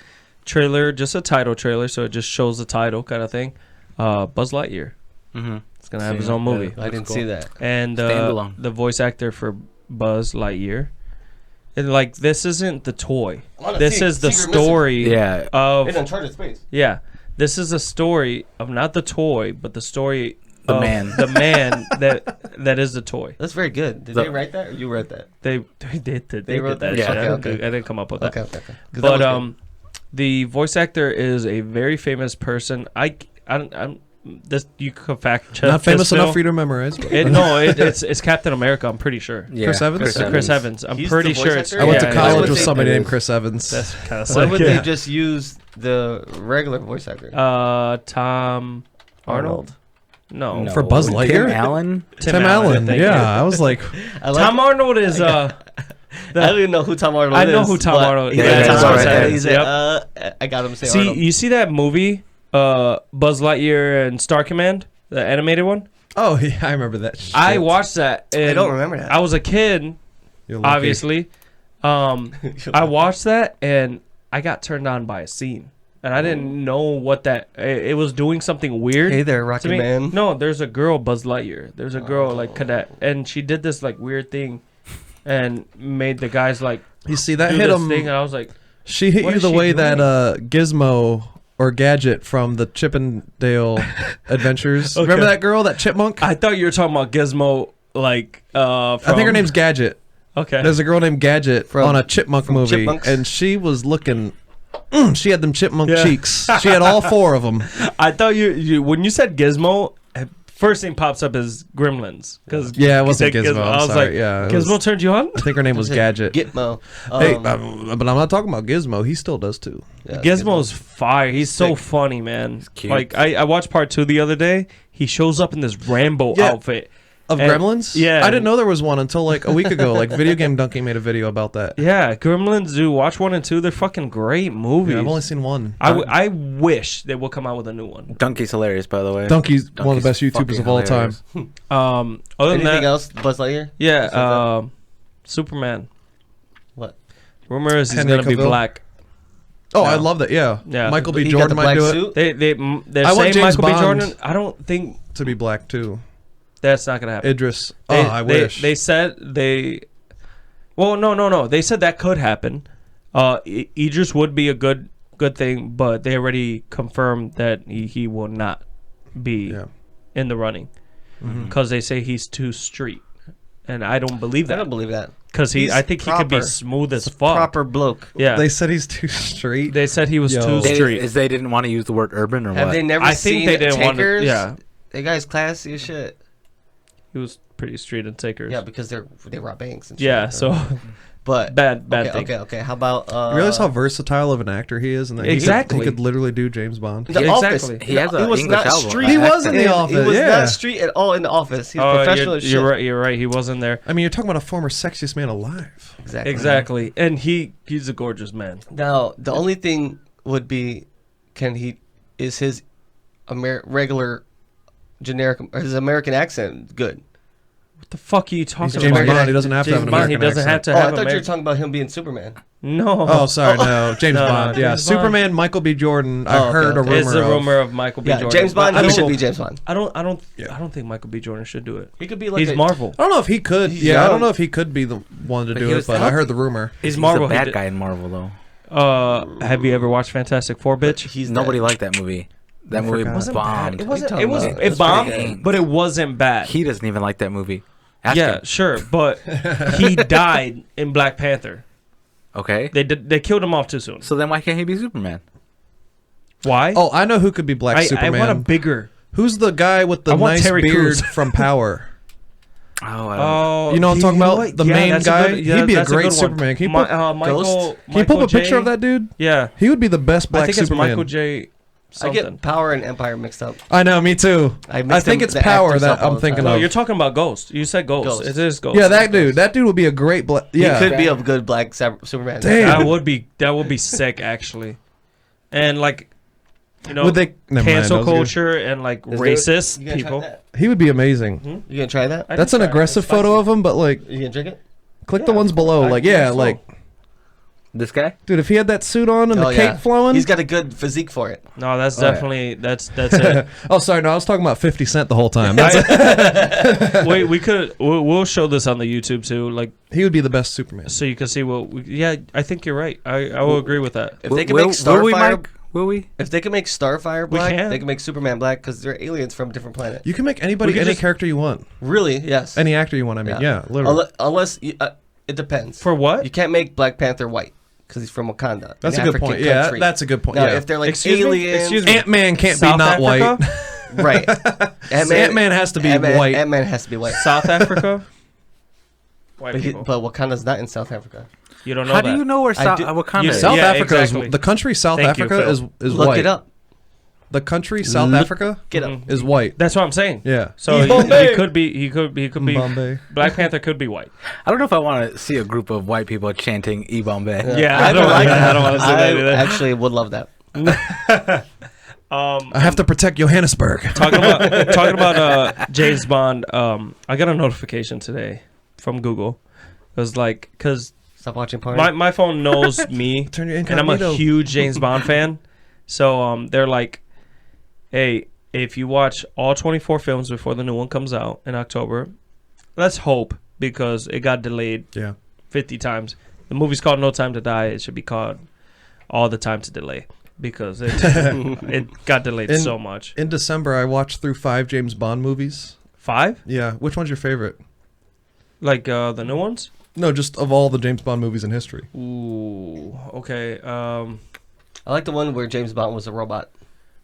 trailer, just a title trailer, so it just shows the title kind of thing. Buzz Lightyear. Mm-hmm. It's gonna have his own movie, I didn't cool. see that. and Standalone. the voice actor for Buzz Lightyear. And like, this isn't the toy. This is the story. Yeah. Of In Uncharted Space. yeah. This is a story of not the toy, but the story The of man. the man that is the toy. That's very good. Did The- they write that or you wrote that? They did They wrote that. that? Shit. Yeah. Okay. I didn't come up with that. Okay. 'Cause that But was good. the voice actor is a very famous person. I'm this you could fact check. Not famous this, enough Phil. for you to memorize. But it's Captain America. I'm pretty sure. Yeah. Chris Evans? Chris Evans. I'm He's pretty the voice sure it's. actor? I went Yeah, to yeah, college yeah. with somebody It named is. Chris Evans. That's kind of Why sick. would yeah. they just use the regular voice actor? Tom Arnold. No. For Buzz Tim Lightyear? Allen. Tim Allen. thank Yeah, you. I was like, I like Tom Arnold is I don't even know who Tom Arnold I is. know who Tom but Arnold is. he's Yeah, like yeah, Tom that's Arnold. right. He's Yep. I got him say See, Arnold. you see that movie, Buzz Lightyear and Star Command, the animated one? oh, yeah, I remember that shit. I watched that. And I don't remember that. I was a kid, You're lucky. obviously. I watched that and I got turned on by a scene. And I didn't know what that... It was doing something weird. Hey there, to Rocket me. Man. No, there's a girl, Buzz Lightyear. There's a girl, like, cadet. And she did this, like, weird thing and made the guys, like, You see, that do hit this him. thing. And I was like, She hit What you is the she way that doing? Gizmo or Gadget from the Chippendale Adventures. Okay. Remember that girl, that chipmunk? I thought you were talking about Gizmo, like, I think her name's Gadget. Okay. There's a girl named Gadget From- on a chipmunk from movie, Chipmunks? and she was looking. She had them chipmunk Yeah. cheeks. She had all four of them. I thought you when you said Gizmo, first thing pops up is Gremlins. Cause Yeah, it wasn't you said Gizmo. I'm I was sorry. like, Yeah, it Gizmo was- turned you on. I think her name was Gadget. Gitmo. Hey, but I'm not talking about Gizmo. He still does too. Yeah, Gizmo's fire. He's so Sick. funny, man. cute. Like I watched part 2 the other day. He shows up in this Rambo Yeah. outfit. Of And- Gremlins? yeah. I didn't know there was one until like a week ago. Like Video Game Donkey made a video about that. Yeah, Gremlins. Dude, watch 1 and 2. They're fucking great movies. Yeah, I've only seen one. I wish they will come out with a new one. Donkey's hilarious, by the way. Donkey's one of the best Donkey's YouTubers fucking of all time. hilarious. Other than Anything that, else? Buzz Lightyear? yeah, Besides that? Superman. What? Rumor is he's Henry gonna be Cavill? black. Oh, No. I love that. Yeah. Yeah. Michael B. He got Jordan the might black do it suit? They're I want saying James Michael B. Bond. Jordan. I don't think to be black too. that's not gonna happen. Idris. They- I they- wish. They said they Well, no. They said that could happen. Idris would be a good thing, but they already confirmed that he will not be in the running because they say he's too street, and I don't believe that. I don't believe that. Because I think he could be proper. smooth as It's a fuck. proper bloke. Yeah. They said he's too straight. They said he was Yo. too They, street. they didn't want to use the word urban or Have what? they never I seen think they didn't want to. Takers? Yeah. That guy's classy as shit. He was pretty street in Takers. Yeah, because they rob banks and shit. Yeah. So But bad okay, thing. okay. How about You realize how versatile of an actor he is, and that Exactly. he could literally do James Bond. The Yeah, Office? exactly. He has a He was English not album. street. He was in The He Office. was yeah. not street at all in the Office. He's professional as shit. You're right. He wasn't there. I mean, you're talking about a former sexiest man alive. Exactly. And he's a gorgeous man. Now, the only thing would be, is his regular generic, or his American accent good? What the fuck are you talking He's about? James Bond. He doesn't have to have James an Bond, American he doesn't accent. have to Oh, I have thought you were American. talking about him being Superman. No. Oh, sorry, no. James No, Bond. Yeah, James Bond. Superman. Michael B. Jordan. Oh, I okay, heard okay. a rumor. It's a of. rumor of Michael B. Yeah, Jordan. James Bond. But I He don't- should be James Bond. I don't think Michael B. Jordan should do it. He could be like He's Marvel. I don't know if he could. He's Yeah, I young. don't know if he could be the one to But do he it, was- but I heard the rumor. He's He's Marvel. a He bad did- guy in Marvel, though. Have you ever watched Fantastic Four, bitch? He's Nobody dead. liked that movie. That movie forgot. wasn't bad. bombed. It wasn't. talking It was. about? It It's pretty bombed, good. but it wasn't bad. He doesn't even like that movie. Ask Yeah, him. sure, but he died in Black Panther. Okay. They killed him off too soon. So then why can't he be Superman? Why? Oh, I know who could be Black I Superman. want a bigger. Who's the guy with the I want nice Terry beard Crews. from Power? Oh, I don't Oh, You know what I'm talking about? The main that's a guy? good- He'd be a that's great good one. Superman. Can you put- Michael, Ghost? Can you pull up a picture J- of that dude? Yeah, He would be the best Black I think Superman. it's Michael J. I Something. get Power and Empire mixed up. I know, me too. I I mix think them- it's the Power actors that up all I'm the thinking time. No, of. you're talking about Ghost. You said Ghost. Ghost. It is Ghost. Yeah, that dude. That dude would be a great Black. Yeah. He could be a good Black Superman. Damn. That would be sick actually, and like, you know, Would they- never mind, cancel that was good. culture and like Let's do it. racist You gonna try people. that? He would be amazing. You gonna try that? I That's did an try it. aggressive It's photo spicy. of him, but like, You gonna drink it? click the Yeah, ones below. I Like, think yeah, so. like, This guy? dude, if he had that suit on and Oh, the yeah. cape flowing. He's got a good physique for it. No, that's Oh, yeah. definitely that's it. Oh, sorry, no, I was talking about 50 Cent the whole time. Wait, we'll show this on the YouTube too, like He would be the best Superman. so you can see what. Yeah, I think you're right. I will agree with that. If they can make will we, Starfire, Mike? Will we? if they can make Starfire We black, can. they can make Superman black because they're aliens from a different planet. You can make anybody We could any just- character you want. Really? Yes. Any actor you want, I mean. Yeah, literally. Unless it depends. For what? You can't make Black Panther white because he's from Wakanda. That's an a good African point. Yeah, country. that's a good point. Now, Yeah. if they're like Excuse me? aliens, Excuse me. Ant-Man can't South be not Africa? white. right? Ant-Man has to be white. Ant-Man has to be white. South Africa. White But, people. but Wakanda's not in South Africa. You don't know How that. do you know where I do- Wakanda you- is? South Yeah, Africa exactly. is the country. South Thank you, Africa Phil. is Look white. it up. The country South Look- Africa Get Mhm. up. is white. That's what I'm saying. Yeah. So Bombay. he could be Bombay. Black Panther could be white. I don't know if I want to see a group of white people chanting E Bombay. Yeah, I don't like that. I don't want to see that either. actually would love that. I have to protect Johannesburg. Talking about James Bond. I got a notification today from Google. It was like because Stop watching porn. my phone knows me, Turn your and I'm a incognito. huge James Bond fan. So they're like, hey, if you watch all 24 films before the new one comes out in October, let's hope because it got delayed Yeah. 50 times. The movie's called No Time to Die. It should be called All the Time to Delay because it got delayed In- so much. In December, I watched through 5 James Bond movies. 5? Yeah. Which one's your favorite? Like the new ones? No, just of all the James Bond movies in history. Ooh, okay. I like the one where James Bond was a robot.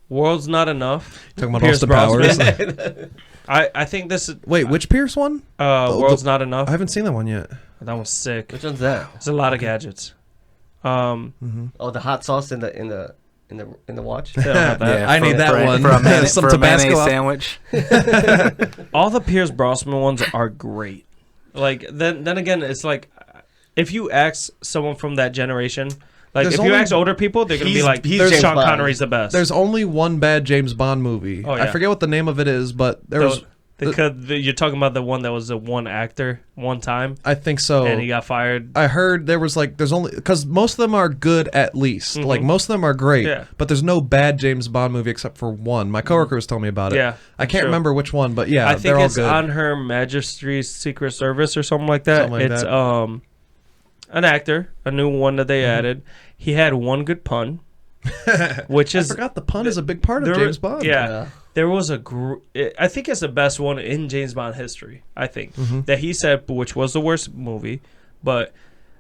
World's Not Enough. Talking about Pierce Austin Powers. Brosnan. I think this is Wait, which Pierce one? World's Not Enough. I haven't seen that one yet. That one's sick. Which one's that? It's a lot of gadgets. Oh, the hot sauce in the watch. They don't have that. Yeah, I need that one. For a, Some for a Tabasco mayonnaise up. sandwich. All the Pierce Brosnan ones are great. Like then again, it's like if you ask someone from that generation, like There's if you only- ask older people, they're gonna be He's- like, he's "There's James Sean Bond. Connery's the best." There's only one bad James Bond movie. Oh, I yeah. forget what the name of it is, but there was. You're talking about the one that was the one actor one time, I think so. and he got fired. I heard there was like there's only because most of them are good at least. Like most of them are great. Yeah. But there's no bad James Bond movie except for one. My coworker was telling me about it. Yeah, I can't true. remember which one, but yeah, I they're think all it's good. on Her Majesty's Secret Service or something like that. Something like It's that. an actor, a new one that they added. He had one good pun, which I is forgot the pun is a big part of there- James Bond. Yeah. There was I think it's the best one in James Bond history, I think. That he said, which was the worst movie, but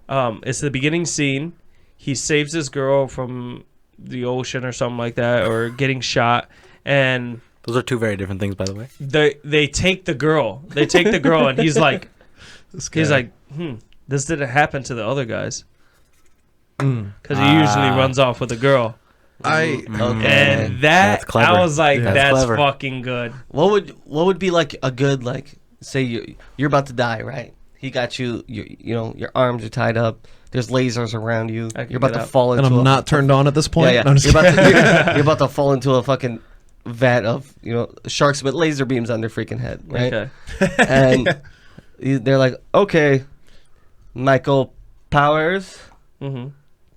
it's the beginning scene. He saves this girl from the ocean or something like that, or getting shot, and Those are two very different things, by the way. they take the girl. They take the girl, and he's like, This guy. he's like, this didn't happen to the other guys, because he usually runs off with a girl. Okay. And That's clever. I was like, Yeah. that's Clever. fucking good. What would be like a good, like, say you're about to die, right? He got you. You know, your arms are tied up. There's lasers around you. I can You're about get to out. fall and into. I'm not turned on at this point. Yeah, No, I'm just You're about, kidding. you're about to fall into a fucking vat of sharks with laser beams on their freaking head, right? Okay. And they're like, okay, Michael Powers, Mm-hmm.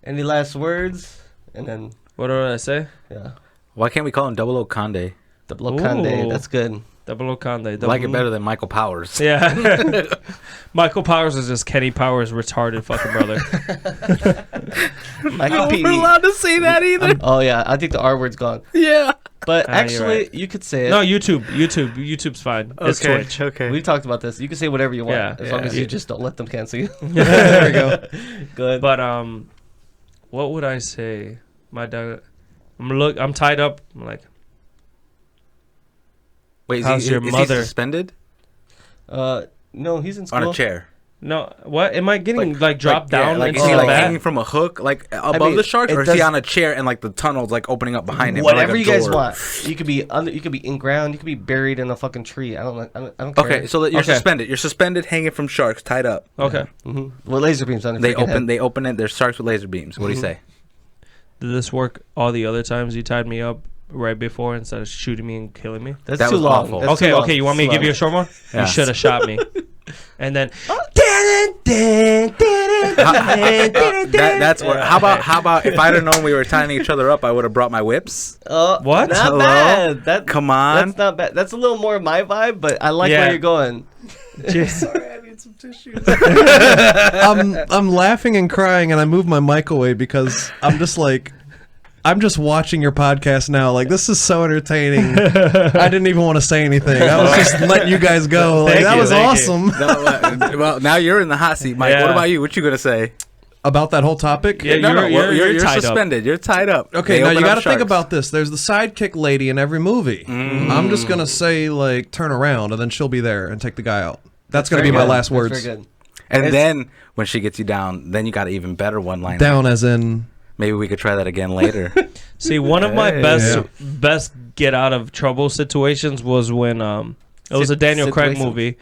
any last words? And then What did I say? yeah, Why can't we call him Double O Conde? the Blocande. Ooh. That's good. Double Conde. I like it better than Michael Powers. Yeah. Michael Powers is just Kenny Powers' retarded fucking brother. Michael P. to say that either. Oh yeah, I think the R word's gone. Yeah. But Ah, you're actually, right. you could say it. No, YouTube's fine. It's Twitch. Okay. We talked about this. You can say whatever you want, Yeah. as long as Yeah. you just don't let them cancel you. There we go. Good. But what would I say? My dad. I'm tied up. I'm like, Wait, How's your is mother? he suspended No, he's in school. on a chair? no. What am I getting like dropped yeah, down like into is he the like bat? hanging from a hook like above mean, the shark, it or is he does- on a chair and like the tunnel's like opening up behind him? Whatever like you a guys door? want. You could be under. You could be in ground. You could be buried in a fucking tree. I don't care. Okay, so that you're Okay. suspended. You're suspended, hanging from sharks, tied up. Okay. With laser beams on They their freaking open. head. They open it. There's sharks with laser beams. What do you say? Did this work all the other times you tied me up right before instead of shooting me and killing me? That's That too was long. awful. That's Okay, too long. okay. You want me to give you a short one? Yeah. You should have shot me. And then That's what. How about if I'd have known we were tying each other up, I would have brought my whips. What? Not Hello? bad. That Come on. That's not bad. That's a little more my vibe, but I like Yeah. where you're going. I'm laughing and crying, and I move my mic away because I'm just like, I'm just watching your podcast now. Like, this is so entertaining. I didn't even want to say anything. I was just letting you guys go. Like, Thank that you, was thank you. awesome. No, well, now you're in the hot seat, Mike. Yeah. What about you? What you gonna say? About that whole topic. Yeah, No, you're tied up. suspended. You're tied up. Okay, They now open you up got to think sharks. about this. There's the sidekick lady in every movie. I'm just gonna say like, turn around, and then she'll be there and take the guy out. That's gonna be Very my good. last That's words. very good. And It's- then when she gets you down, then you got an even better one line. Down as in. Maybe we could try that again later. See, one of my Hey. best get out of trouble situations was when it was a Daniel Craig Situation. movie.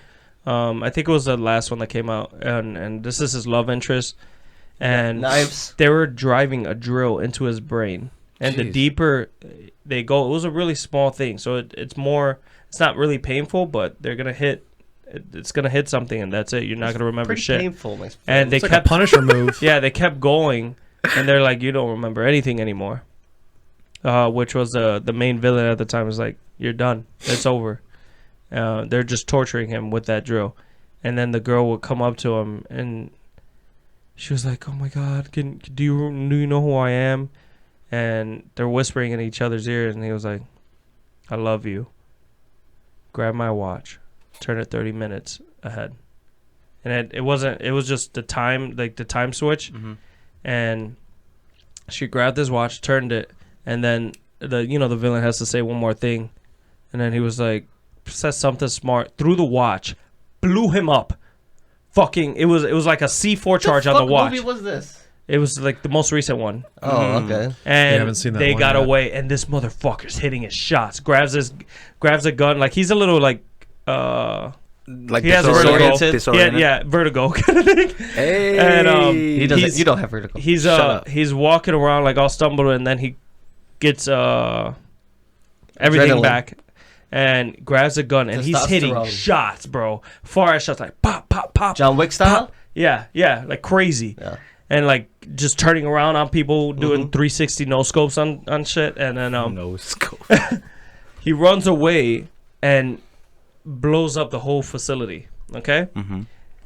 I think it was the last one that came out, and this is his love interest, and Knives. they were driving a drill into his brain, and the Jeez. deeper they go, it was a really small thing, so it's not really painful, but they're gonna hit. It's gonna hit something, and that's it. You're not gonna remember Pretty shit. painful, my friend. And they It's like kept a Punisher move. yeah, they kept going, and they're like, "You don't remember anything anymore," which was the main villain at the time. Was like, "You're done. It's over." They're just torturing him with that drill, and then the girl would come up to him, and she was like, "Oh my God, do you know who I am?" And they're whispering in each other's ears, and he was like, "I love you." Grab my watch, turn it 30 minutes ahead. And it wasn't, it was just the time, like the time switch. And she grabbed his watch, turned it, and then the villain has to say one more thing. And then he was like, says something smart through the watch, blew him up. Fucking, it was like a C4 charge on the watch. What movie was this? It was like the most recent one. Oh, okay. And haven't seen that they one got yet. away, and this motherfucker's hitting his shots. Grabs a gun, like he's a little like Like he has a disoriented? vertigo. Disoriented. Yeah, vertigo kind of thing. Hey. And He doesn't. He's- You don't have vertigo. He's Shut up. he's walking around like all stumbled, and then he gets everything Adrenaline. back and grabs a gun, and he's hitting Testosterone. shots, bro. Far as shots, like pop, pop, pop. John Wick style. pop. Yeah, like crazy. Yeah. And like just turning around on people, doing 360 no scopes on shit, and then No scope. he runs away and blows up the whole facility. Okay.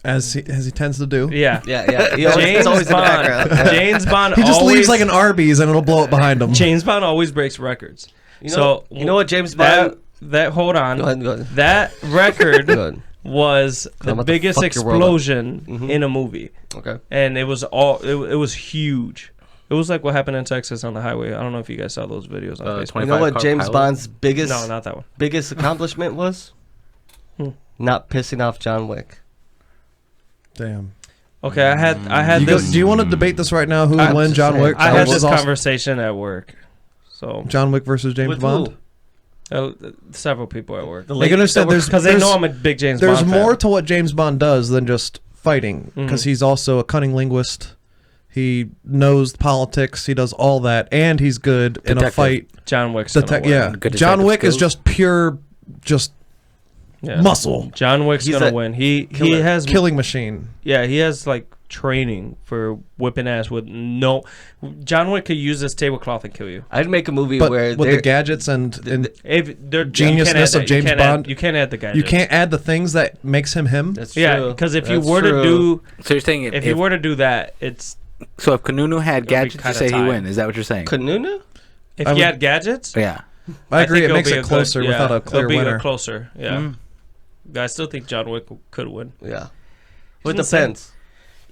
As he tends to do. Yeah. Yeah. It's always in the background. James Bond. He just always, leaves like an Arby's and it'll blow up behind him. James Bond always breaks records. You know what James Bond? Hold on. Go ahead. That record Go ahead. was the about to biggest fuck your world up. explosion in a movie, Okay. and it was it was huge. It was like what happened in Texas on the highway. I don't know if you guys saw those videos on Facebook. 25 You know what car James pilot? Bond's biggest No, not that one. biggest accomplishment was? Not pissing off John Wick. Damn. Okay, I had this. Do you want to debate this right now? Who I'm would win, just John saying. Wick? I had versus this Austin- conversation at work. So John Wick versus James With Bond. who? several people at work Like, understand there's because they know I'm a big James there's Bond more fan. to what James Bond does than just fighting, because he's also a cunning linguist. He knows politics. He does all that, and he's good in a Detective. fight. John Wick's gonna win. Yeah, Good John detective Wick is skills. just pure, just Yeah. muscle John Wick's He's gonna a win. He killer. has killing machine. Yeah, he has like training for whipping ass with no. John Wick could use this tablecloth and kill you. I'd make a movie But where with they're- the gadgets and If they're Geniusness of James Bond. you can't add the gadgets. you can't add the things that makes him him. That's true. Yeah, because if you That's were to true. do, So you're saying if you were to do that, it's so if Kanunu had be gadgets, you kinda say he tied. win. Is that what you're saying? Kanunu? if I you would- had gadgets. Yeah. I agree. think It it'll makes be it a good- closer without a clear it'll be winner. closer. Yeah, Mm. I still think John Wick could win. Yeah. Well, it insane. depends.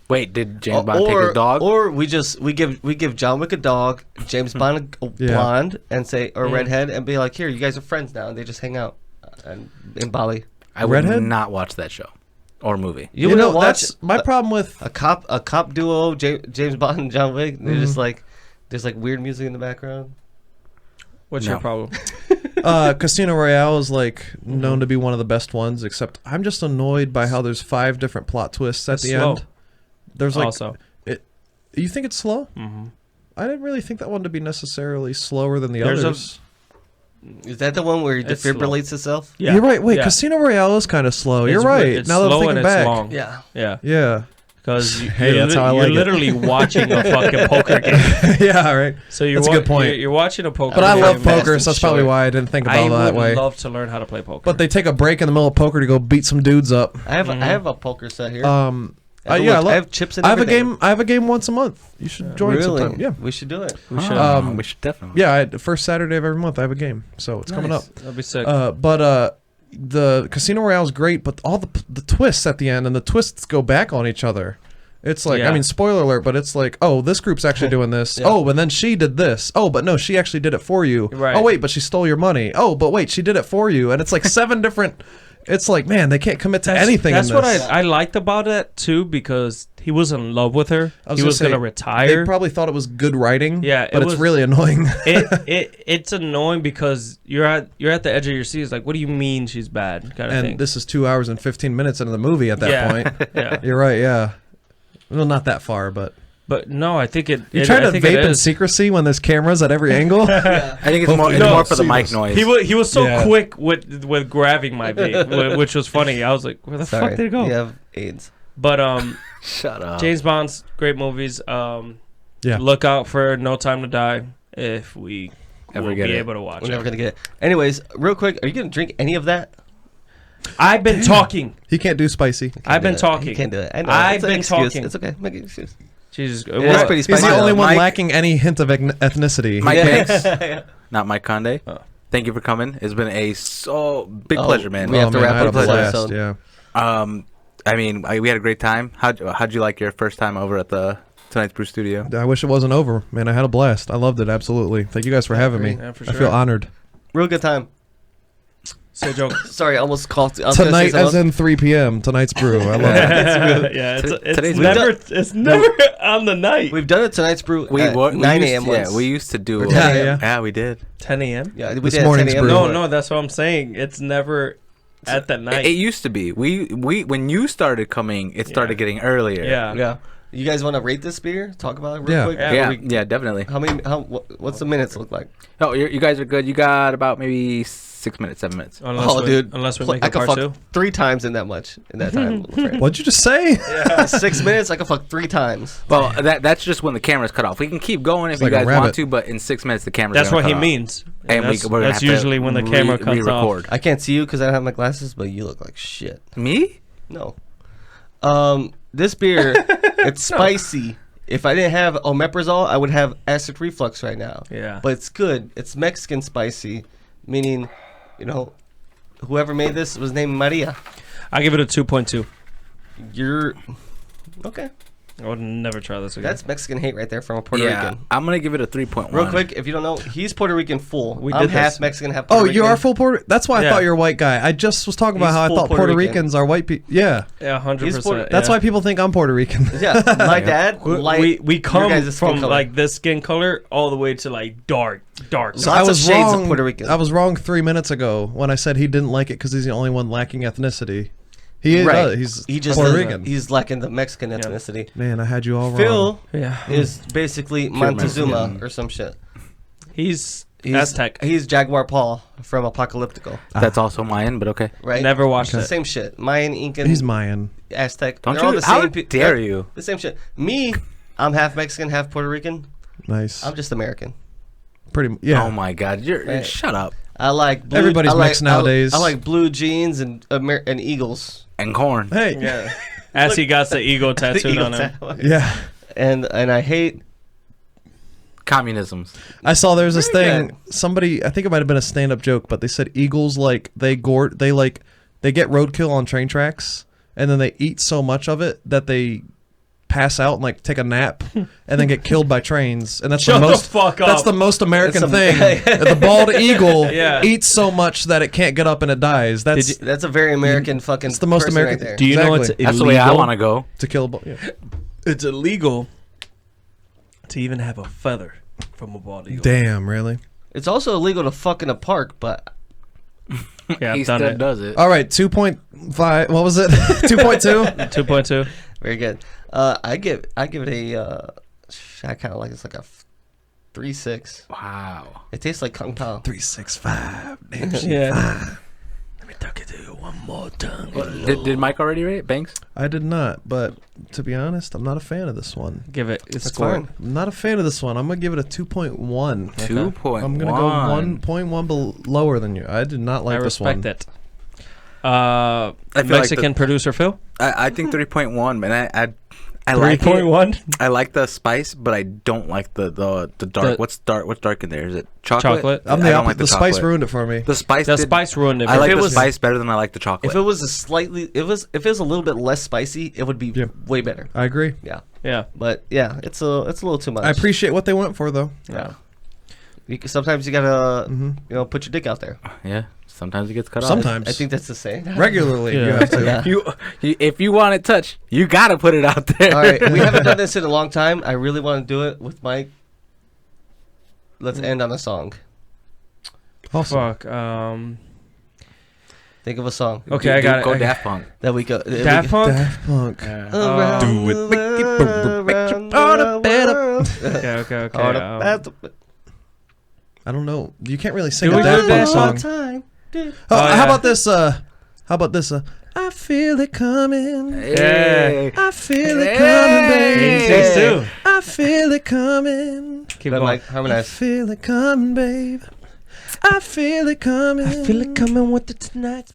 Wait, did James Bond take his dog? Or we give John Wick a dog, James Bond a Yeah. blonde, and say or redhead, and be like, here, you guys are friends now, and they just hang out in Bali. I would Redhead? not watch that show or movie. You You know, wouldn't watch that's my problem with. a cop duo, James Bond and John Wick. They're just like, there's like weird music in the background. What's No. your problem? Casino Royale is like known to be one of the best ones, except I'm just annoyed by how there's 5 different plot twists at It's the slow. end. There's like, Also, you think it's slow? mm-hmm. I didn't really think that one to be necessarily slower than the There's others. Is that the one where he It's slow. defibrillates itself? yeah, You're right. Wait, yeah. Casino Royale is kind of slow. You're It's right. It's now that I'm slow thinking and back, it's long. Yeah. Yeah, yeah, because Hey, that's how I you're like it. literally watching a fucking poker game. yeah, right. So you're That's a good point. You're watching a poker. But I game. love Fast poker, and so that's probably short. why I didn't think I about it that would way. love to learn how to play poker. But they take a break in the middle of poker to go beat some dudes up. I have a poker set here. Yeah, I have chips and I have a everything. game. I have a game once a month. You should join Really? sometime. Yeah, We should do it. we should. We should definitely. yeah. First Saturday of every month, I have a game, so it's coming up. That'd be sick. But the Casino Royale is great, but all the twists at the end and the twists go back on each other. It's like, Yeah. I mean, spoiler alert, but it's like, oh, this group's actually doing this. Yeah. Oh, and then she did this. Oh, but no, she actually did it for you. Right. Oh, wait, but she stole your money. Oh, but wait, she did it for you. And it's like 7 different. It's like, man, they can't commit to anything. That's in what this. I liked about it too, because he was in love with her. He was gonna gonna say, retire. They probably thought it was good writing. Yeah, it but it's was- really annoying. It's annoying because you're at the edge of your seat. It's like, what do you mean she's bad? Kind of And thing. this is 2 hours and 15 minutes into the movie at that Yeah. point. Yeah, You're right. Yeah. Well, not that far, but but no, I think it. you it, try I to think vape it in is. secrecy when there's cameras at every angle. I think it's more. It's No, more for the see mic this. noise. He was so Yeah. quick with grabbing my vape, which was funny. I was like, where the Sorry. fuck did it go? You have AIDS. But Shut up. James Bond's great movies. Yeah. Look out for No Time to Die if we Ever will get be it. able to watch We're it. never gonna get it. Anyways, real quick, are you gonna drink any of that? I've been talking. He can't do spicy. I've been You talking. can't do it. I know. I've It's an been excuse. talking. It's okay. Make an excuse. Jesus, It is pretty He's spicy. the only one Mike- lacking any hint of ethnicity. Mike Yeah. Banks, not Mike Conde. Thank you for coming. It's been a so big Oh, pleasure, man. we have to man, wrap I had up a this blast, episode. Yeah. I mean, we had a great time. How'd you like your first time over at the Tonight's Brew Studio? I wish it wasn't over, man. I had a blast. I loved it. Absolutely. Thank you guys for having me. Yeah, for I sure. feel honored. Real good time. Say a joke. Sorry, I almost called. I was gonna say Tonight, as something in 3 p.m. Tonight's brew. I love it. Yeah, Today's it's never on the night. else. We've done it tonight's brew We at what? 9 used- a.m. Yeah, once. we used to do. Or 10 a.m. Yeah, we did. 10 a.m. Yeah, we This did at morning's 10 a.m. brew. No, before. no, that's what I'm saying. It's never at that night. It used to be. We when you started coming, it started getting earlier. Yeah. Yeah. You guys want to rate this beer? Talk about it real Yeah. quick. Yeah, before we- yeah, definitely. How many? What's the minutes look like? Oh, you guys are good. You got about maybe 6 minutes, 7 minutes. Unless dude. Unless we Pl- make I a could part fuck 2. 3 times in that time. Friend. What'd you just say? 6 minutes, I could fuck 3 times. Well, that's just when the camera's cut off. We can keep going if It's you like a guys rabbit. want to, but in 6 minutes the camera's That's gonna what he cut off. means. And that's we're gonna that's have to usually when the camera cuts off. re-record. I can't see you because I don't have my glasses, but you look like shit. Me? No. This beer, it's spicy. If I didn't have omeprazole, I would have acid reflux right now. Yeah. But it's good. It's Mexican spicy, meaning, whoever made this was named Maria. I give it a 2.2. You're okay. I would never try this again. That's Mexican hate right there from a Puerto Yeah, Rican. I'm gonna give it a 3.1. Real quick, if you don't know, he's Puerto Rican full. We I'm did half this. Mexican, half Puerto Oh, Rican. you are full Puerto. That's why I Yeah. thought you're a white guy. I just was talking about He's how I full thought Puerto Puerto Rican. Ricans are white people. Yeah, Yeah, 100%. that's yeah. why people think I'm Puerto Rican. Yeah, my dad, light. We your come guys' skin from color. like this skin color all the way to like dark. So I lots of was shades of wrong. Puerto Rican. I was wrong 3 minutes ago when I said he didn't like it because he's the only one lacking ethnicity. He is. Right. He's He just Puerto doesn't- Rican. He's lacking the Mexican ethnicity. Man, I had you all wrong. Phil Yeah, is basically Montezuma Mexican. or some shit. he's He's Aztec. He's Jaguar Paul from Apocalyptico, That's also Mayan, but okay. right? Never watched it. Same shit. Mayan, Incan, He's Mayan. Aztec. Don't They're all you? the How same dare you? The same shit. Me, I'm half Mexican, half Puerto Rican. Nice. I'm just American. Pretty. Yeah. Oh my God! You're Right. shut up. I like blue, Everybody's I like, mixed nowadays. I like blue jeans and Eagles. And corn. Hey. Yeah. As he got the ego tattooed Eagle on him. tattoo. Yeah. And I hate. Communisms. I saw there's this Very thing. Somebody, I think it might have been a stand-up joke, but they said eagles they get roadkill on train tracks, and then they eat so much of it that they pass out and like take a nap, and then get killed by trains. And that's Shut the the most. fuck up. That's the most American That's thing. The bald eagle Yeah. eats so much that it can't get up and it dies. That's That's a very American fucking. It's the most person American- Right there. Do you know it's Exactly. That's the way I illegal? want to go. to kill. Yeah. It's illegal to even have a feather from a bald eagle. Damn, really? It's also illegal to fuck in a park, but Yeah, He I've done still it. does it. All right, 2.5. What was it? 2.2. 2.2. very good. I give it a. I kind of like it's like a 3.6. Wow. It tastes like Kung Pao. 365. Damn. Yeah. Let me talk it to you one more time. Did Mike already rate it? Banks? I did not, but to be honest, I'm not a fan of this one. Give it. It's That's score. fine. I'm not a fan of this one. I'm gonna give it a 2.1. 2.1. I'm gonna go 1.1 lower than you. I did not like I this one. respect it. I feel like Mexican the- producer Phil. I think 3.1, man. I like it. 3.1. I like the spice, but I don't like the dark. What's dark in there? Is it chocolate? Chocolate. I'm I the don't opposite. like the spice chocolate. ruined it for me. The spice. The did- spice ruined it. I like If it the was- spice better than I like the chocolate. If it was if it was a little bit less spicy, it would be Yeah. way better. I agree. Yeah, Yeah. but yeah, it's a little too much. I appreciate what they went for, though. Yeah. Sometimes you gotta Mm-hmm. put your dick out there. yeah. Sometimes it gets cut off. Sometimes. I think that's the saying. Regularly, you Yeah. have to. Yeah. You, if you want it touched, you gotta put it out there. All right, we haven't done this in a long time. I really want to do it with Mike. Let's end on a song. Awesome. Fuck. Think of a song Okay, I got it. Go I- Daft Punk. that we go. Daft Punk. Daft Punk. Around Do it. the Make it world, boom, around the world. Okay. All the best- I don't know. You can't really sing Do a we Daft do Punk that? song. Time. Oh, Oh, yeah. How about this? I feel it coming. Hey. I feel it Hey. coming, baby. These two. I feel it coming. Keep But going. Mike, I harmonize. feel it coming, babe. I feel it coming. coming with it tonight.